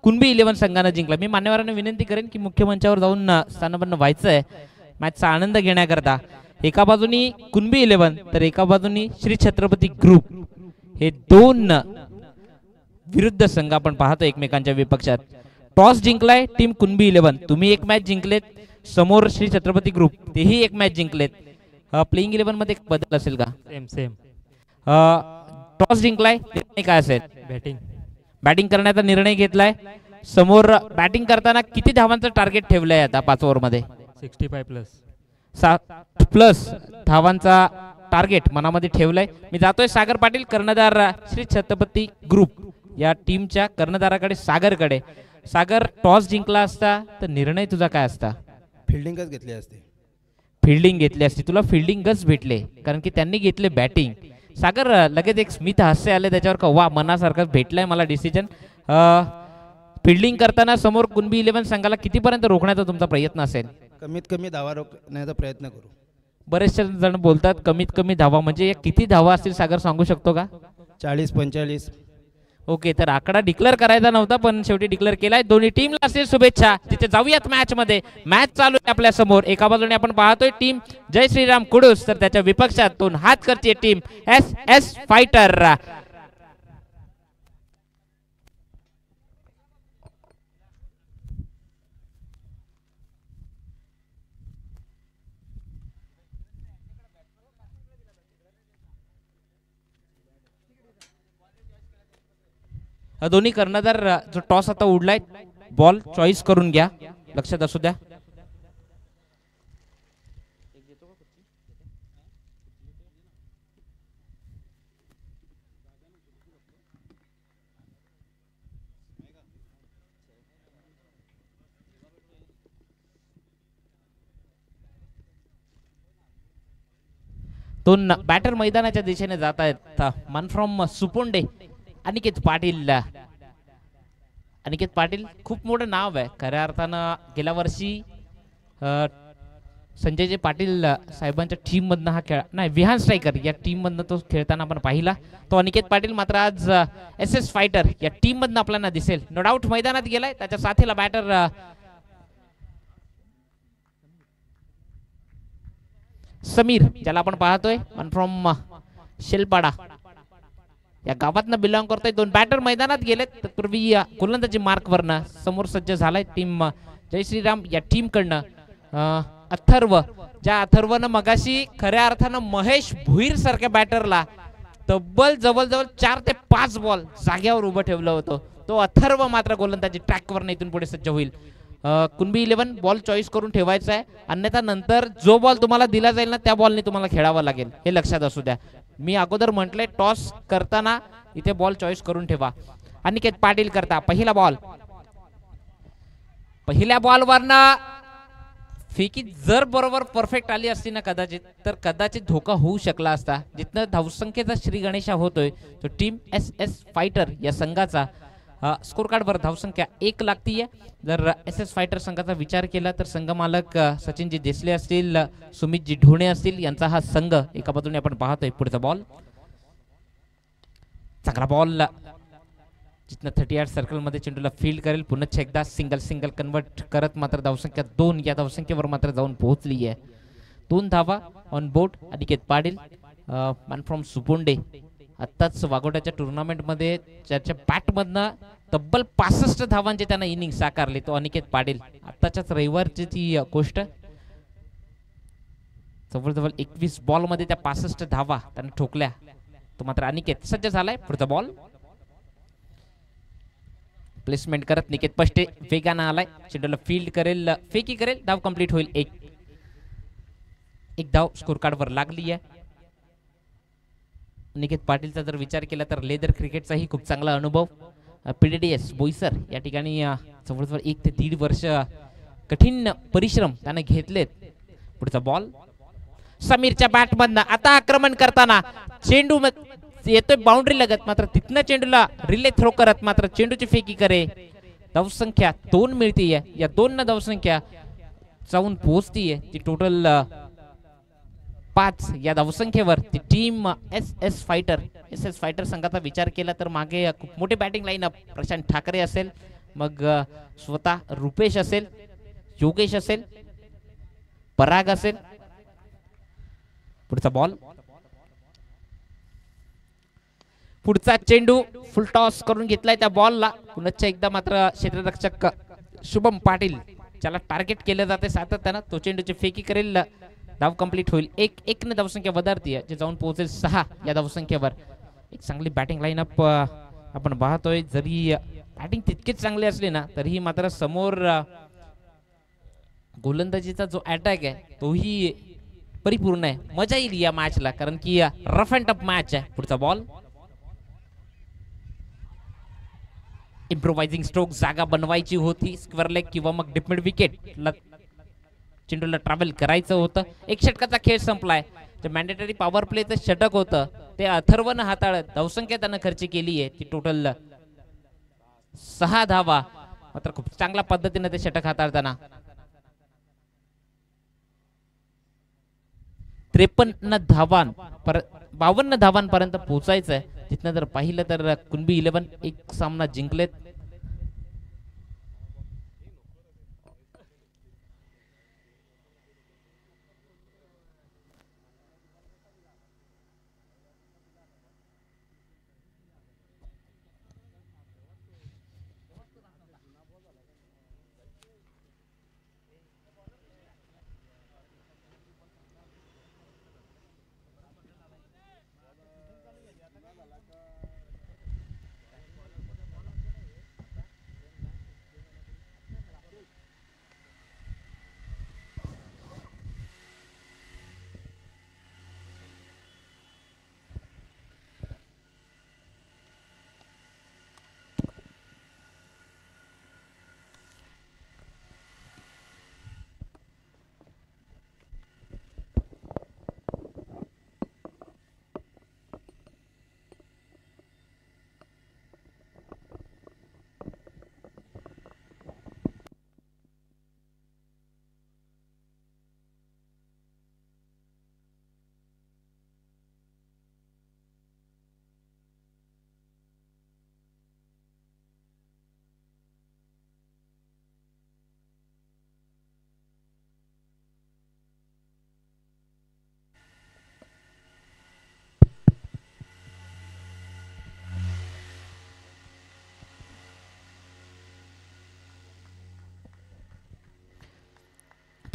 कुणबी 11 संघानं जिंकला. मी मान्यवरांना विनंती करेन की मुख्य मंचावर जाऊन स्थानपन्न व्हायचंय मॅचचा आनंद घेण्याकरता. एका बाजूनी कुणबी 11 तर एका बाजूनी श्री छत्रपती ग्रुप. हे दोन विरुद्ध संघ आपण पाहतो एकमेकांच्या विपक्षात. टॉस जिंकलाय टीम कुणबी 11. तुम्ही एक मॅच जिंकलेत. समोर श्री छत्रपती ग्रुप तेही एक मॅच जिंकलेत. प्लेइंग 11 मध्ये बदल असेल का? सेम. टॉस जिंकलाय, निर्णय काय असेल? बॅटिंग करण्याचा निर्णय घेतलाय. समोर बॅटिंग करताना किती धावांचं टार्गेट ठेवलंय आता 5 ओव्हर मध्ये? 65+. 60+ धावांचा टार्गेट मनामध्ये ठेवलंय. मी जातोय सागर पाटील, कर्णधार श्री छत्रपती ग्रुप या टीमच्या कर्णधाराकडे, सागरकडे. सागर, टॉस जिंकला असता तर निर्णय तुझा काय असता? फिल्डिंगच घेतली असते. फिल्डिंग घेतली असती. तुला फिल्डिंगच भेटले कारण की त्यांनी घेतले बॅटिंग. सागर, लगेच एक स्मित हास्य आले त्याच्यावर का वा, मनासारखं भेटलंय मला डिसिजन. फिल्डिंग करताना समोर कुणबी 11 संघाला कितीपर्यंत रोखण्याचा तुमचा प्रयत्न असेल? कमीत कमी धावा रोखण्याचा प्रयत्न करू. बरेचसे जण बोलतात कमीत कमी धावा, म्हणजे किती धावा असतील सागर सांगू शकतो का? 40-45. ओके, तर आकडा डिक्लेअर करायचा नव्हता पण शेवटी डिक्लेअर केलाय. दोन्ही टीमला असेल शुभेच्छा. तिथे जाऊयात मॅच मध्ये. मॅच चालू आहे आपल्या समोर. एका बाजूने आपण पाहतोय टीम जय श्रीराम कुडूस, तर त्याच्या विपक्षात दोन हात करते टीम एस फायटर. दोन्ही कर्णधार जो टॉस आता उडलाय, बॉल चॉईस करून घ्या, लक्षात असू द्या. दोन बॅटर मैदानाच्या दिशेने जात आहेत. मन फ्रॉम सुपोंडे अनिकेत पाटील. अनिकेत पाटील खूप मोठं नाव आहे खऱ्या अर्थानं. गेल्या वर्षी संजयजी पाटील साहेबांच्या टीम मधनं हा खेळ नाही, विहान स्ट्रायकर या टीम मधनं तो खेळताना आपण पाहिला. तो अनिकेत पाटील मात्र आज एस फायटर या टीम मधनं आपल्याला दिसेल. नो डाऊट मैदानात गेलाय. त्याच्या साथीला बॅटर समीर, ज्याला आपण पाहतोय मन फ्रॉम शेलपाडा या गावातनं बिलॉंग करतोय. दोन बॅटर मैदानात गेलेत. तत्पूर्वी गोलंदाजी मार्क वरनं समोर सज्ज झालाय टीम जय श्रीराम या टीम कडनं अथर्व, ज्या अथर्वनं मगाशी खऱ्या अर्थानं महेश भुईर सारख्या बॅटरला तब्बल जवळजवळ 4 ते 5 बॉल जाग्यावर उभं ठेवलं होतं. तो अथर्व मात्र गोलंदाजी ट्रॅकवरनं इथून पुढे सज्ज होईल. कुणबी 11 बॉल चॉईस करून ठेवायचा आहे, अन्यथा नंतर जो बॉल तुम्हाला दिला जाईल ना त्या बॉलने तुम्हाला खेळावं लागेल, हे लक्षात असू द्या. मी अगोदर म्हटलंय टॉस करताना इथे बॉल चॉईस करून ठेवा. अनिकेत पाटील करता पहिला बॉल. पहिल्या बॉलवरनं फेकी जर बरोबर परफेक्ट आली असती ना तर कदाचित धोका होऊ शकला असता. जिथनं धावसंख्येचा श्री गणेशा होतोय तो टीम एस फायटर या संघाचा स्कोर कार्डवर धावसंख्या 1 लागतीये. जर एस फायटर संघाचा विचार केला तर संघ मालक सचिनजी देसले असतील, सुमितजी ढोणे असतील, यांचा हा संघ एका बाजूने आपण पाहतोय. पुढचा बॉल चांगला बॉल, जिथनं 38 सर्कल मध्ये चेंडूला फील्ड करेल. पुन्हा एकदा सिंगल कन्वर्ट करत मात्र धावसंख्या 2 या धावसंख्येवर मात्र जाऊन पोहोचली आहे. 2 धावा on board. Aniket Patil man from Suponde आत्ताच वाघोट्याच्या टुर्नामेंट मध्ये त्याच्या बॅट मधनं तब्बल 65 धावांचे त्यांना इनिंग साकारले. तो अनिकेत पाटील आत्ताच्याच रविवारची ती गोष्ट. जवळजवळ 21 बॉल मध्ये त्या 65 धावा त्यांना ठोकल्या. तो मात्र अनिकेत सज्ज झालाय. पुढचा बॉल प्लेसमेंट करत निकेत पष्टे वेगानं आलाय. चेंडूला फील्ड करेल, फेकी करेल, धाव कंप्लीट होईल. एक धाव स्कोर कार्ड वर लागली आहे. निकेत पाटीलचा जर विचार केला तर लेदर क्रिकेटचाही खूप चांगला अनुभव. PDDS बोईसर या ठिकाणी जवळजवळ 1 ते 1.5 वर्ष कठीण परिश्रम त्याने घेतलेत. पुढचा बॉल समीरच्या बॅट मधनं आता आक्रमण करताना चेंडू येतोय बाउंड्री लगत, मात्र तिथनं चेंडूला रिले थ्रो करत मात्र चेंडूची फेकी करे. धावसंख्या 2 मिळतीये. या 2 न धावसंख्या जाऊन पोहोचतीये ती टोटल 5 या धावसंख्येवर ती टीम एस फायटर संघाचा विचार केला तर मागे खूप मोठी बॅटिंग लाईनअप. प्रशांत ठाकरे असेल, मग स्वतः रुपेश असेल, योगेश असेल, पराग असेल. पुढचा बॉल, पुढचा चेंडू फुल टॉस करून घेतलाय त्या बॉलला. पुन्हा एकदा मात्र क्षेत्ररक्षक शुभम पाटील ज्याला टार्गेट केलं जाते सातत्यानं, तो चेंडूची फेकी करेल, धाव कंप्लीट होईल. 1 ने धावसंख्या वधारतीये, जे जाऊन पोहोचेल 6 या धावसंख्येवर. एक चांगली बॅटिंग लाईनअप आपण पाहतोय. जरी बॅटिंग तितकीच चांगली असली ना तरीही मात्र समोर गोलंदाजीचा जो अटॅक आहे तोही परिपूर्ण आहे. मजा येईल या मॅचला, कारण की रफ अँड टफ मॅच आहे. पुढचा बॉल इम्प्रोवायझिंग स्ट्रोक जागा बनवायची होती, स्क्वेअर लेग किंवा मग डिप विकेट चेंडूला ट्रॅव्हल करायचं होतं. 1 षटकाचा खेळ संपलाय. जे मॅन्डेटरी पॉवर प्लेचं षटक होतं ते अथर्वनं हाताळत धावसंख्या त्यानं खर्च केली आहे ती टोटल 6 धावा. मात्र खूप चांगल्या पद्धतीने ते षटक हाताळताना 53 धावां 52 धावांपर्यंत पोहोचायचं आहे. तिथनं जर पाहिलं तर कुणबी 11 एक सामना जिंकलेत.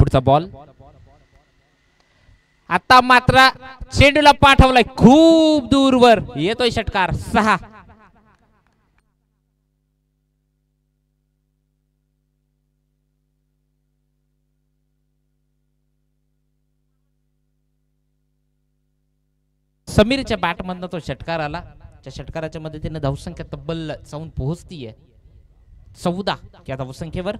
पुढचा बॉल आता मात्र चेंडूला पाठवलाय खूप दूरवर, येतोय षटकार 6. समीरच्या बॅटमधनं तो षटकार आला. त्या षटकाराच्या मदतीने धावसंख्या तब्बल जाऊन पोहोचतीये 14 या धावसंख्येवर.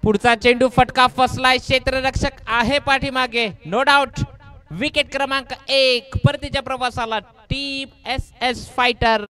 पुढचा चेंडू फटका फसलाय, क्षेत्ररक्षक आहे पाठीमागे, नो डाऊट. विकेट क्रमांक 1 परतीच्या प्रवासाला team SS fighter.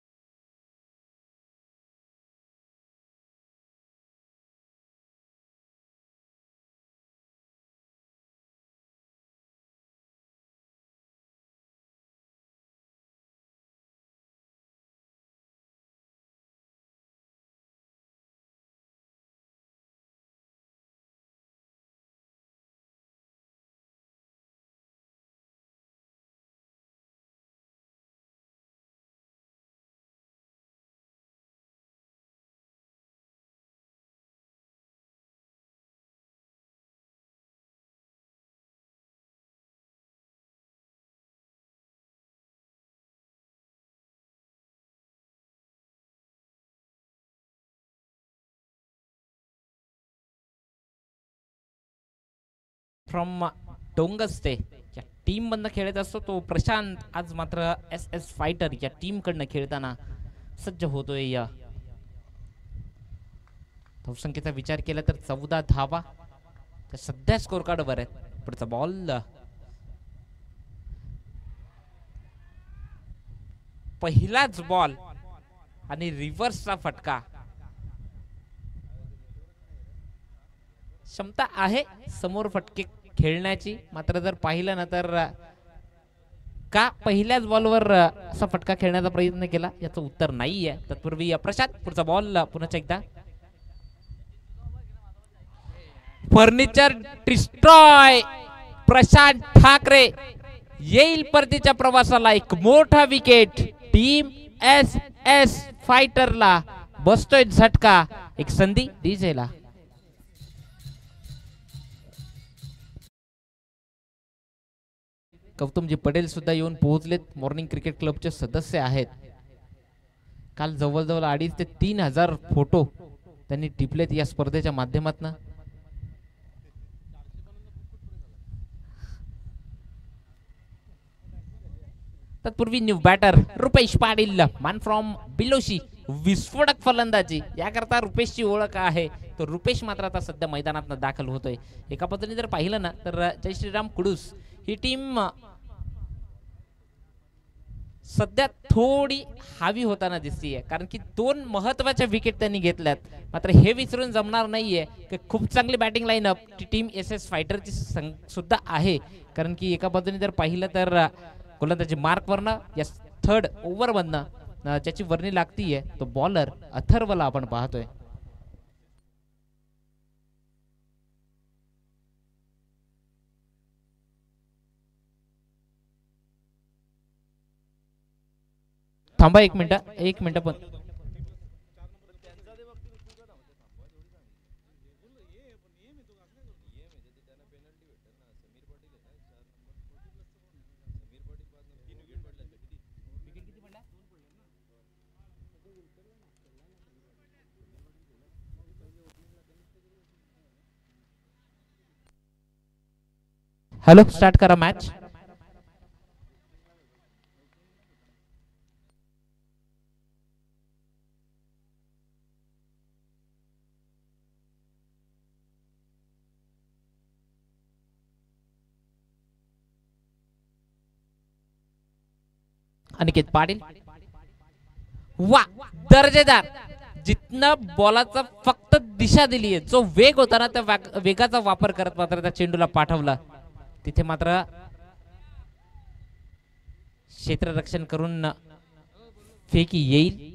From Dongaste या टीम मधनं खेळत असतो तो प्रशांत, आज मात्र SS फायटर या टीम कडनं खेळताना सज्ज होतोय. या धावसंख्येचा विचार केला तर 14 धावा त्या सध्या स्कोर कार्डवर आहेत. पुढचा बॉल पहिलाच बॉल आणि रिव्हर्सचा फटका. क्षमता आहे समोर फटके खेळण्याची, मात्र जर पाहिलं ना तर का पहिल्याच बॉलवर असा फटका खेळण्याचा प्रयत्न केला याचं उत्तर नाहीये. तत्पूर्वी प्रशांत पुढचा बॉल पुन्हा एकदा. फर्निचर डिस्ट्रॉय प्रशांत ठाकरे येईल परतीच्या प्रवासाला एक मोठा विकेट. टीम SS फायटरला बसतोय झटका. एक संधी डीजेला. गौतमजी पटेल सुद्धा येऊन पोहोचलेत, मॉर्निंग क्रिकेट क्लबचे सदस्य आहेत. काल जवळजवळ 2,500 ते 3,000 फोटो त्यांनी टिपलेत या स्पर्धेच्या माध्यमातून. तत्पूर्वी new batter Rupesh Patil, man from Biloshi, विस्फोटक फलंदाजी याकरता रुपेशची ओळख आहे. तो रुपेश मात्र आता सध्या मैदानात दाखल होतोय. एका पद्धतीने जर पाहिलं ना तर जय श्रीराम कुडूस ही टीम सध्या थोडी हावी होताना दिसतीये, कारण की दोन महत्वाच्या विकेट त्यांनी घेतल्यात. मात्र हे विसरून जमणार नाहीये की खूप चांगली batting lineup team S S फायटरची सुद्धा आहे. कारण की एका बाजूने जर पाहिलं तर गोलंदाजी मार्कवरनं या थर्ड ओव्हरमधनं ज्याची वर्णी लागतीये तो बॉलर अथर्वला आपण पाहतोय. थांबा एक मिनिट पण हॅलो, स्टार्ट करा मॅच. अनिकेत पाटील, वा दर्जेदार. जिथनं बॉलाचा फक्त दिशा दिलीये, जो वेग होता ना त्या वेगाचा वापर करत मात्र त्या चेंडूला पाठवला. तिथे मात्र क्षेत्ररक्षण करून फेकी येईल.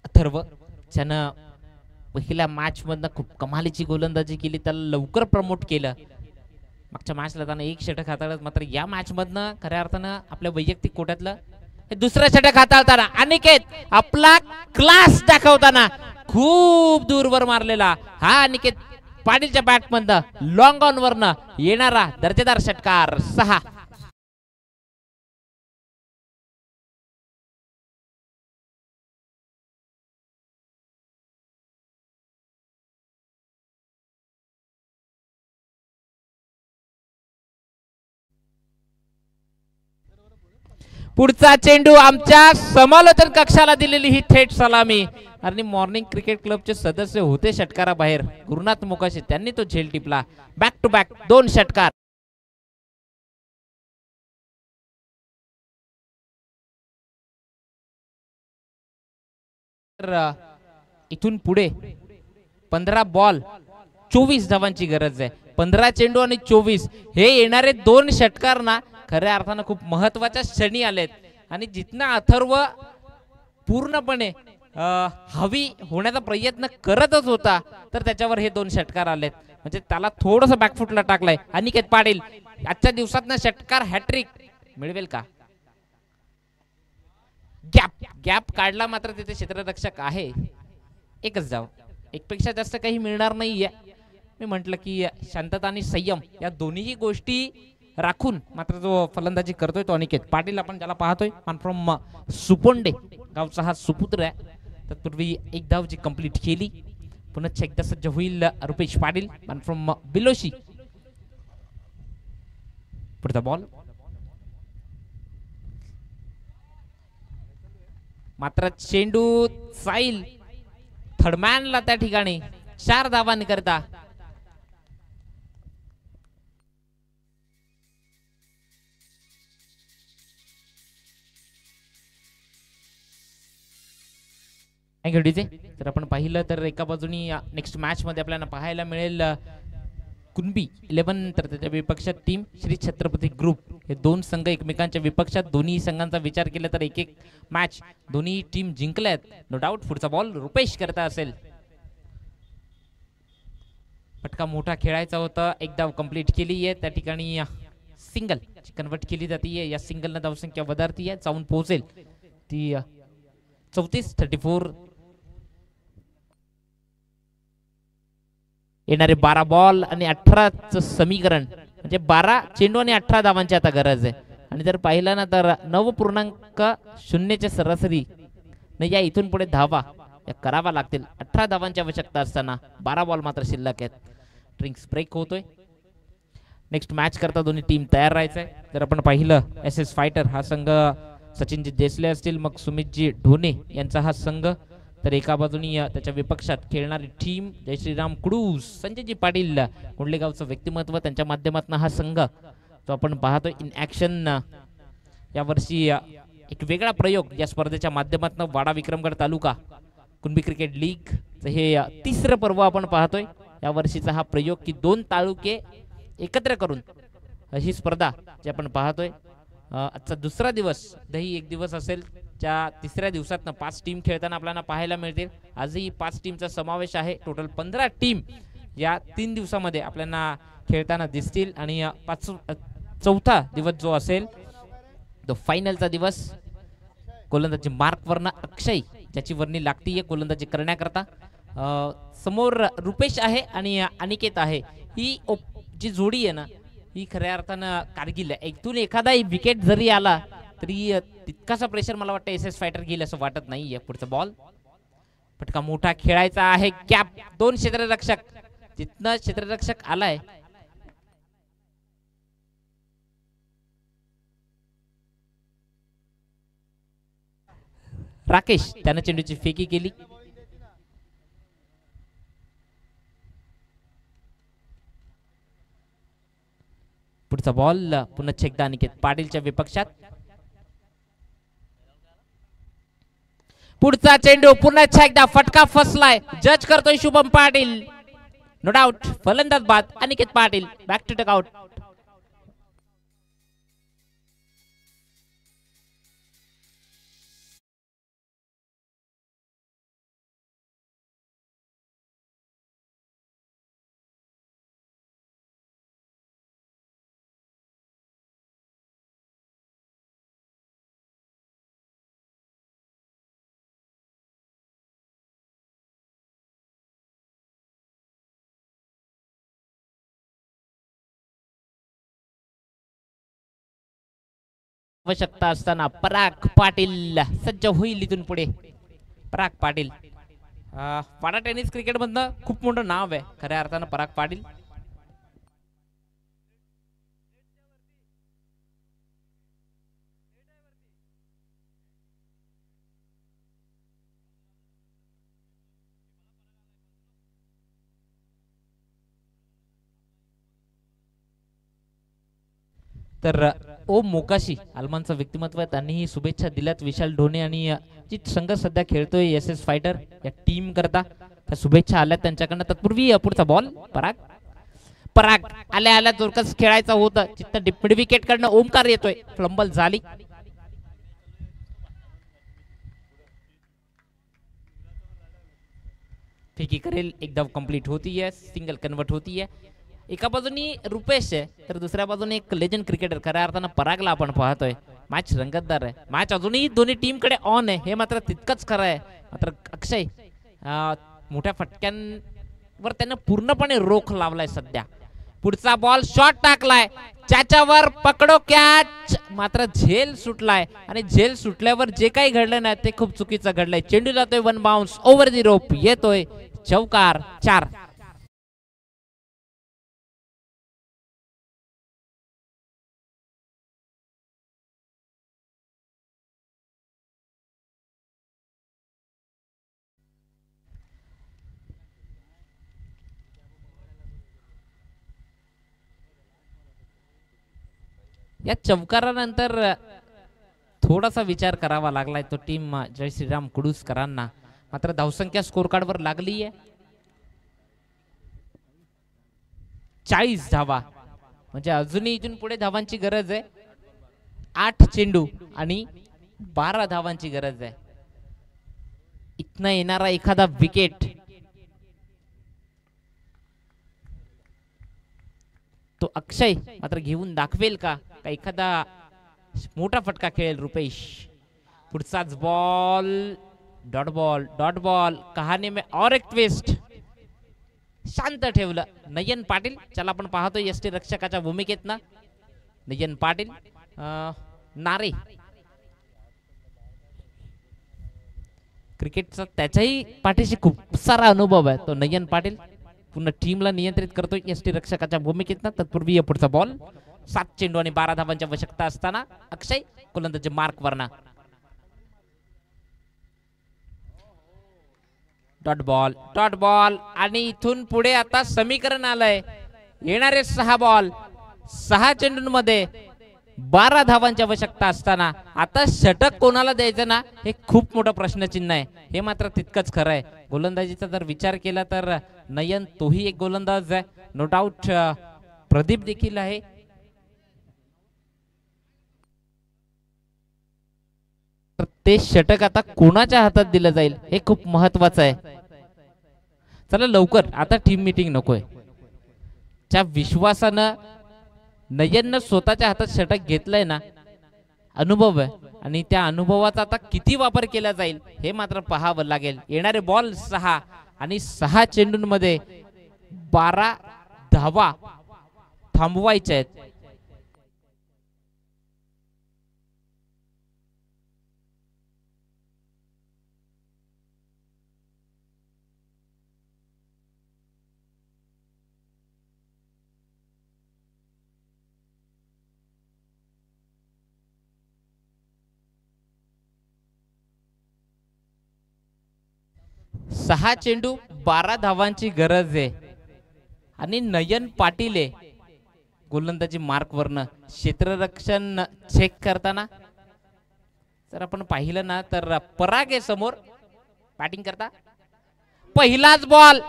अथर्व ज्यानं पहिल्या मॅच मधनं खूप कमालीची गोलंदाजी केली, त्याला लवकर प्रमोट केलं. मागच्या मॅचला त्यानं एक षटक हाताळत, मात्र या मॅच मधनं खऱ्या अर्थानं आपल्या वैयक्तिक कोट्यातलं हे दुसरं षटक हाताळताना अनिकेत आपला क्लास दाखवताना खूप दूरवर मारलेला हा अनिकेत पाटीलच्या बॅट मधनं लॉंग ऑन वरनं येणारा दर्जेदार षटकार 6. पुढचा चेंडू आमच्या समालोचन कक्षाला दिलेली ही थेट सलामी. आणि मॉर्निंग क्रिकेट क्लबचे सदस्य होते षटकाराबाहेर, गुरुनाथ मोकाशी, त्यांनी तो झेल टिपला. बॅक टू बॅक 2 षटकार. इथून पुढे 15 बॉल 24 धावांची गरज आहे. 15 चेंडू आणि 24 हे येणारे 2 षटकार ना खऱ्या अर्थानं खूप महत्वाच्या क्षणी आलेत. आणि जितना अथर्व पूर्णपणे हवी होण्याचा प्रयत्न करतच होता, तर त्याच्यावर हे 2 षटकार आलेत. म्हणजे त्याला थोडस बॅकफुटला टाकलाय. अनिकेत पाटील आजच्या दिवसात ना षटकार हॅट्रिक मिळवेल का? गॅप काढला, मात्र तिथे क्षेत्ररक्षक आहे. एकच धाव, एकपेक्षा जास्त काही मिळणार नाहीये. मी म्हंटल की शांतता आणि संयम या दोन्ही गोष्टी राखून मात्र जो फलंदाजी करतोय तो अनिकेत पाटील आपण ज्याला पाहतोय. फ्रॉम सुपोंडे गावचा हा सुपुत्र आहे. तत्पूर्वी एक धाव जी कंप्लीट केली. पुन्हा एकदा सज्ज होईल रुपेश पाटील फ्रॉम बिलोशी. पुढचा बॉल मात्र चेंडू जाईल थर्डमॅनला त्या ठिकाणी 4 धावांकरता. Thank you DJ. तर आपण पाहिलं तर एका बाजूनी नेक्स्ट मॅच मध्ये आपल्याला पाहायला मिळेल कुणबी 11, तर त्याच्या विपक्षात टीम श्री छत्रपती ग्रुप. हे 2 संघ एकमेकांच्या विपक्षात. दोन्ही संघांचा विचार केला तर एक मॅच दोन्ही टीम जिंकल्यात नो डाऊट. पुढचा बॉल रुपेश करता असेल. फटका मोठा खेळायचा होता. एक धाव कंप्लीट केली आहे. त्या ठिकाणी सिंगल कन्वर्ट केली जाते. या सिंगलनं धावसंख्या वधारती आहे, जाऊन पोहोचेल ती 34-34. येणारे 12 बॉल आणि 18च समीकरण म्हणजे 12 चेंडू आणि 18 धावांची आता गरज आहे. आणि जर पाहिलं ना तर 9.0 सरासरी नाही या इथून पुढे धावा या करावा लागतील. 18 धावांची आवश्यकता असताना 12 बॉल मात्र शिल्लक आहेत. ड्रिंक्स ब्रेक होतोय. नेक्स्ट मॅच करता दोन्ही टीम तयार राहायचंय. जर आपण पाहिलं एस एस फायटर हा संघ सचिनजी देसले असतील, मग सुमितजी ढोणे यांचा हा संघ, तर एका बाजूनी त्याच्या विपक्षात खेळणारी टीम जय श्रीराम कुडूस, संजयजी पाटील कुंडलेगावचं व्यक्तिमत्व, त्यांच्या माध्यमातून हा संघ जो आपण पाहतोय इन ॲक्शन. यावर्षी एक वेगळा प्रयोग या स्पर्धेच्या माध्यमातून वाडा विक्रमगड तालुका कुणबी क्रिकेट लीग हे तिसरं पर्व आपण पाहतोय. या वर्षीचा हा प्रयोग की 2 तालुके एकत्र करून ही स्पर्धा जी आपण पाहतोय. आजचा दुसरा दिवस, दही एक दिवस असेल, ज्या तिसऱ्या दिवसातनं 5 टीम खेळताना आपल्याला पाहायला मिळतील. आजही 5 टीमचा समावेश आहे. टोटल 15 टीम या 3 दिवसामध्ये आपल्याला खेळताना दिसतील. आणि चौथा दिवस जो असेल तो फायनलचा दिवस, गोलंदाजी मार्कवरनं अक्षय ज्याची वर्णी लागतीये गोलंदाजी करण्याकरता. समोर रुपेश आहे आणि अनिकेत आहे. ही जी जोडी आहे ना, ही खऱ्या अर्थानं कारगिल आहे. इथून एखादा विकेट जरी आला तरी तितकासा प्रेशर मला वाटतं एस एस फायटर घेईल असं वाटत नाहीये. पुढचा बॉल फटका मोठा खेळायचा आहे. कॅप 2 क्षेत्ररक्षक, जिथनं क्षेत्ररक्षक आलाय राकेश, त्यानं चेंडूची फेकी केली. पुढचा बॉल पुन्हा एकदा अनिकेत पाटीलच्या विपक्षात. पुढचा चेंडू पुन्हा एकदा फटका फसलाय. जज करतोय शुभम पाटील. नो डाऊट फलंदाज बाद Aniket Patil. Back to dugout. आवश्यकता असताना पराग पाटील सज्ज होईल इथून पुढे. पराग पाटील वाडा टेनिस क्रिकेट मधनं खूप मोठं नाव आहे खऱ्या अर्थानं पराग पाटील. तर ओम मोकाशी आलमानचं व्यक्तिमत्व आहे, त्यांनीही शुभेच्छा दिल्यात विशाल ढोणे आणि जी संघ सध्या खेळतोय एस एस फायटर या टीम करता, त्या शुभेच्छा आल्यात त्यांच्याकडनं. तत्पूर्वी पुढचा बॉल पराग पराग आल्या आल्या जोरकस खेळायचा होतं, जिथं मिड विकेट कडनं ओमकार येतोय, फ्लंबल झाली. फेकी करेल, एकदम कंप्लीट होती है, सिंगल कन्वर्ट होती है. एका बाजूनी रुपेश आहे तर दुसऱ्या बाजूने एक लेजंड क्रिकेटर खऱ्या अर्थानं परागला आपण पाहतोय. मॅच रंगतदार आहे. मॅच अजूनही दोन्ही टीम कडे ऑन आहे, हे मात्र तितकंच खरं आहे. मात्र अक्षय मोठ्या फटक्यांवर त्यानं पूर्णपणे रोख लावलाय सध्या. पुढचा बॉल शॉट टाकलाय, त्याच्यावर पकडो कॅच, मात्र झेल सुटलाय आणि झेल सुटल्यावर जे काही घडलं नाही ते खूप चुकीचं घडलंय. चेंडू जातोय 1 बाउन्स ओव्हर दी रोप, येतोय चौकार 4. या चौकारानंतर थोडासा विचार करावा लागलाय तो टीम जय श्रीराम कुडूसकरांना. मात्र धावसंख्या स्कोर कार्ड वर लागली आहे 40 धावा, म्हणजे अजूनही इथून पुढे धावांची गरज आहे. 8 चेंडू आणि 12 धावांची गरज आहे. इथनं येणारा एखादा विकेट तो अक्षय मात्र घेऊन दाखवेल का एखादा मोठा फटका खेळेल रुपेश. पुढचाच ball dot ball, dot ball. कहाणी में और एक ट्विस्ट. शांत ठेवलं नयन पाटील, चला आपण पाहतो एसटी रक्षकाच्या भूमिकेत ना नयन पाटील. नारे क्रिकेटचा त्याच्याही पाठीशी खूप सारा अनुभव आहे तो नयन पाटील. पुन्हा टीमला नियंत्रित करतोय एसटी रक्षकाच्या भूमिकेत ना. तत्पूर्वी पुढचा बॉल 7 चेंडू आणि 12 धावांची आवश्यकता असताना अक्षय गोलंदाजी मार्क वरना. डॉट बॉल आणि इथून पुढे आता समीकरण आलंय. येणारे 6 बॉल 6 चेंडूंमध्ये 12 धावांची आवश्यकता असताना आता षटक कोणाला द्यायचं ना हे खूप मोठं प्रश्नचिन्ह आहे. हे मात्र तितकंच खरं आहे. गोलंदाजीचा जर विचार केला तर नयन तोही एक गोलंदाज आहे. नो डाऊट प्रदीप देखील आहे. ते षटक आता कोणाच्या हातात दिलं जाईल हे खूप महत्वाचं आहे. चला लवकर, आता टीम मीटिंग नकोय. त्या विश्वासानं नयननं स्वतःच्या हातात षटक घेतलंय ना, अनुभव आहे आणि त्या अनुभवाचा आता किती वापर केला जाईल हे मात्र पाहावं लागेल. येणारे बॉल 6 आणि 6 चेंडूंमध्ये 12 धावा थांबवायच्या आहेत. सहा चेंडू 12 धावांची गरज आहे आणि नयन पाटील आहे गोलंदाजी मार्क वरनं. क्षेत्ररक्षण चेक करताना जर आपण पाहिलं ना तर पराग आहे समोर बॅटिंग करता. पहिलाच बॉल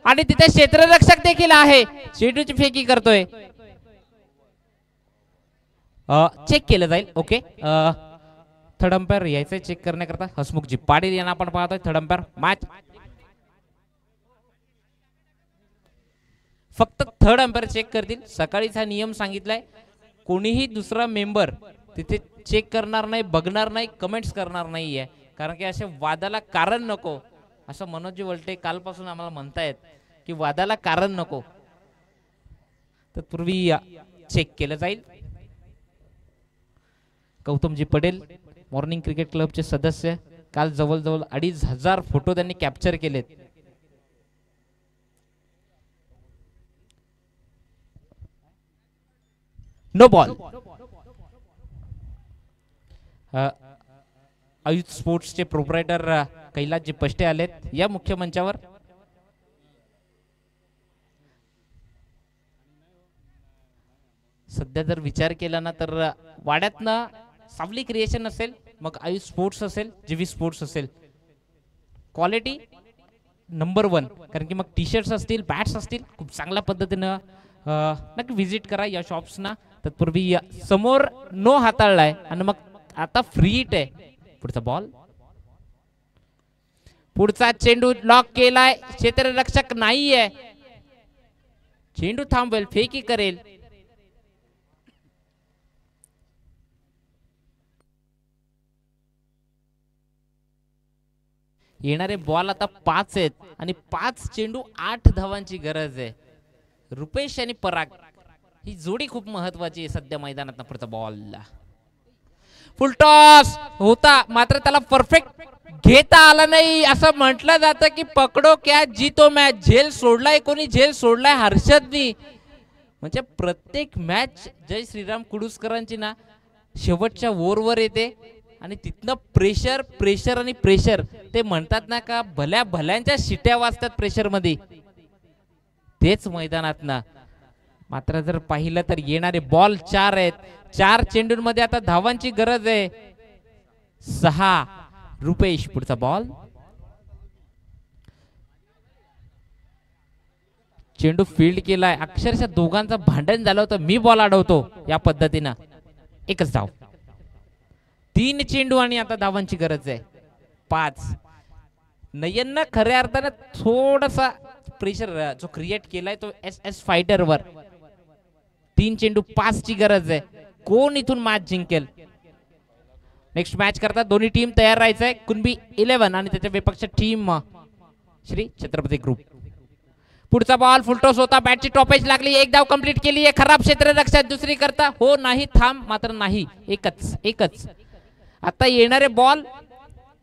आणि तिथे क्षेत्ररक्षक देखील आहे. चेंडूची फेकी करतोय. चेक केलं जाईल. ओके, थर्ड अंपायर यायचंय चेक करण्याकरता. हसमुखजी पाटील यांना आपण पाहतोय थर्ड अंपायर. मॅच फक्त थर्ड अंपायर चेक करतील. सकाळीच हा नियम सांगितलाय. कोणीही दुसरा मेंबर तिथे चेक करणार नाही, बघणार नाही, कमेंट्स करणार नाहीये, कारण की असे वादाला कारण नको. असं मनोज वलटे कालपासून आम्हाला म्हणतायत की वादाला कारण नको. तत्पूर्वी चेक केलं जाईल. गौतमजी पटेल मॉर्निंग क्रिकेट क्लबचे सदस्य, काल जवळजवळ 2500 फोटो त्यांनी कॅप्चर केलेत. No ball. आयुध स्पोर्ट्सचे प्रोप्रायटर कैलासजी पष्टे आलेत या मुख्य मंचावर. सध्या जर विचार केला ना तर वाड्यातनं सावली क्रिएशन असेल, मग आयुध स्पोर्ट्स असेल, जीवी स्पोर्ट्स असेल, क्वालिटी नंबर 1. कारण की मग टी शर्ट्स असतील, बॅट्स असतील, खूप चांगल्या पद्धतीनं नक्की विजिट करा या शॉप्सना. तत्पूर्वी समोर नो हाताळलाय आणि मग आता फ्री हिट आहे. पुढचा बॉल, पुढचा चेंडू लॉक केलाय. क्षेत्ररक्षक नाहीये. चेंडू थांबवेल, फेकी करेल. येणारे बॉल आता 5 आहेत आणि 5 चेंडू 8 धावांची गरज आहे. रुपेश आणि पराग ही जोडी खूप महत्वाची आहे सध्या मैदानात. पुढचा बॉल फुल टॉस होता, मात्र त्याला परफेक्ट घेता आला नाही. असं म्हटलं जातं की पकडो क्या जीतो मॅच. झेल सोडलाय कोणी? झेल सोडलाय हर्षदनी. म्हणजे प्रत्येक मॅच जय श्रीराम कुडूसकरांची ना शेवटच्या ओव्हरवर येते आणि तिथनं प्रेशर प्रेशर आणि प्रेशर. ते म्हणतात ना का भल्या भल्यांच्या शिट्या वाजतात प्रेशर मध्ये, तेच मैदानात ना. मात्र जर पाहिलं तर येणारे बॉल 4 आहेत. 4 चेंडूंमध्ये आता धावांची गरज आहे. 6. रुपेश. पुढचा बॉल, चेंडू फील्ड केलाय. अक्षरशः दोघांचं भांडण झालं होतं. मी बॉल अडवतो या पद्धतीनं. एकच धाव. 3 चेंडू आणि आता धावांची गरज आहे. 5. नयननं खऱ्या अर्थानं थोडासा प्रेशर जो क्रिएट केलाय तो एस फायटर वर. 3 चेंडू 5 ची गरज आहे. कोण इथून मॅच जिंकेल? नेक्स्ट मॅच करता दोन्ही टीम तयार राहायचंय. कुणबी 11 आणि त्याच्या विपक्ष टीम श्री छत्रपती ग्रुप. पुढचा बॉल फुलटॉस होता. बॅटची टॉपेज लागली. 1 धाव कंप्लीट केली आहे. खराब क्षेत्ररक्षक. दुसरी करता हो नाही थांब, मात्र नाही. एकच. आता येणारे बॉल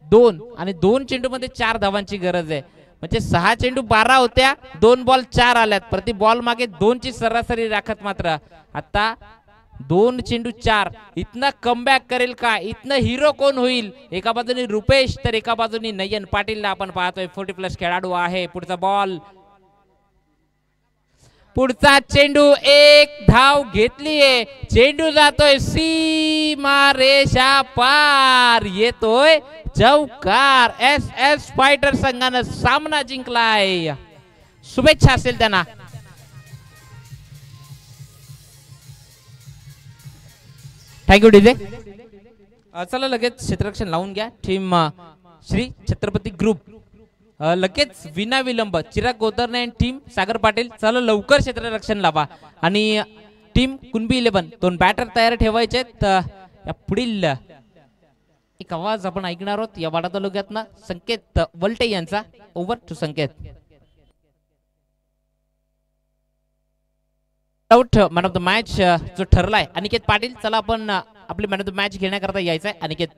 2 आणि 2 चेंडू मध्ये 4 धावांची गरज आहे. म्हणजे 6 चेंडू 12 होत्या, 2 बॉल 4 आल्यात. प्रति बॉल मागे 2 ची सरासरी राखत मात्र आता 2 चेंडू 4. इथनं कमबॅक करेल का? इथनं हिरो कोण होईल? एका बाजूने रुपेश तर एका बाजूने नयन पाटीलला आपण पाहतोय. 40+ खेळाडू आहे. पुढचा बॉल, पुढचा चेंडू, एक धाव घेतलीये. चेंडू जातोय सीमा रेषा पार, येतोय चौकार. एस फायटर संघानं सामना जिंकलाय. शुभेच्छा असेल त्यांना. Thank you DJ. चला लगेच क्षेत्ररक्षण लावून घ्या. टीम श्री छत्रपती ग्रुप लगेच विना विलंब चिराग गोदरणे आणि टीम सागर पाटील चला लवकर क्षेत्ररक्षण लावा. आणि टीम कुणबी 11 2 बॅटर तयार ठेवायचे. या पुढील एक आवाज आपण ऐकणार आहोत या वाडा तालुक्यातनं संकेत वलटे यांचा. Over to Sanket. Out man of the match जो ठरलाय अनिकेत पाटील. चला आपण आपली मॅन ऑफ द मॅच घेण्याकरता यायचंय. अनिकेत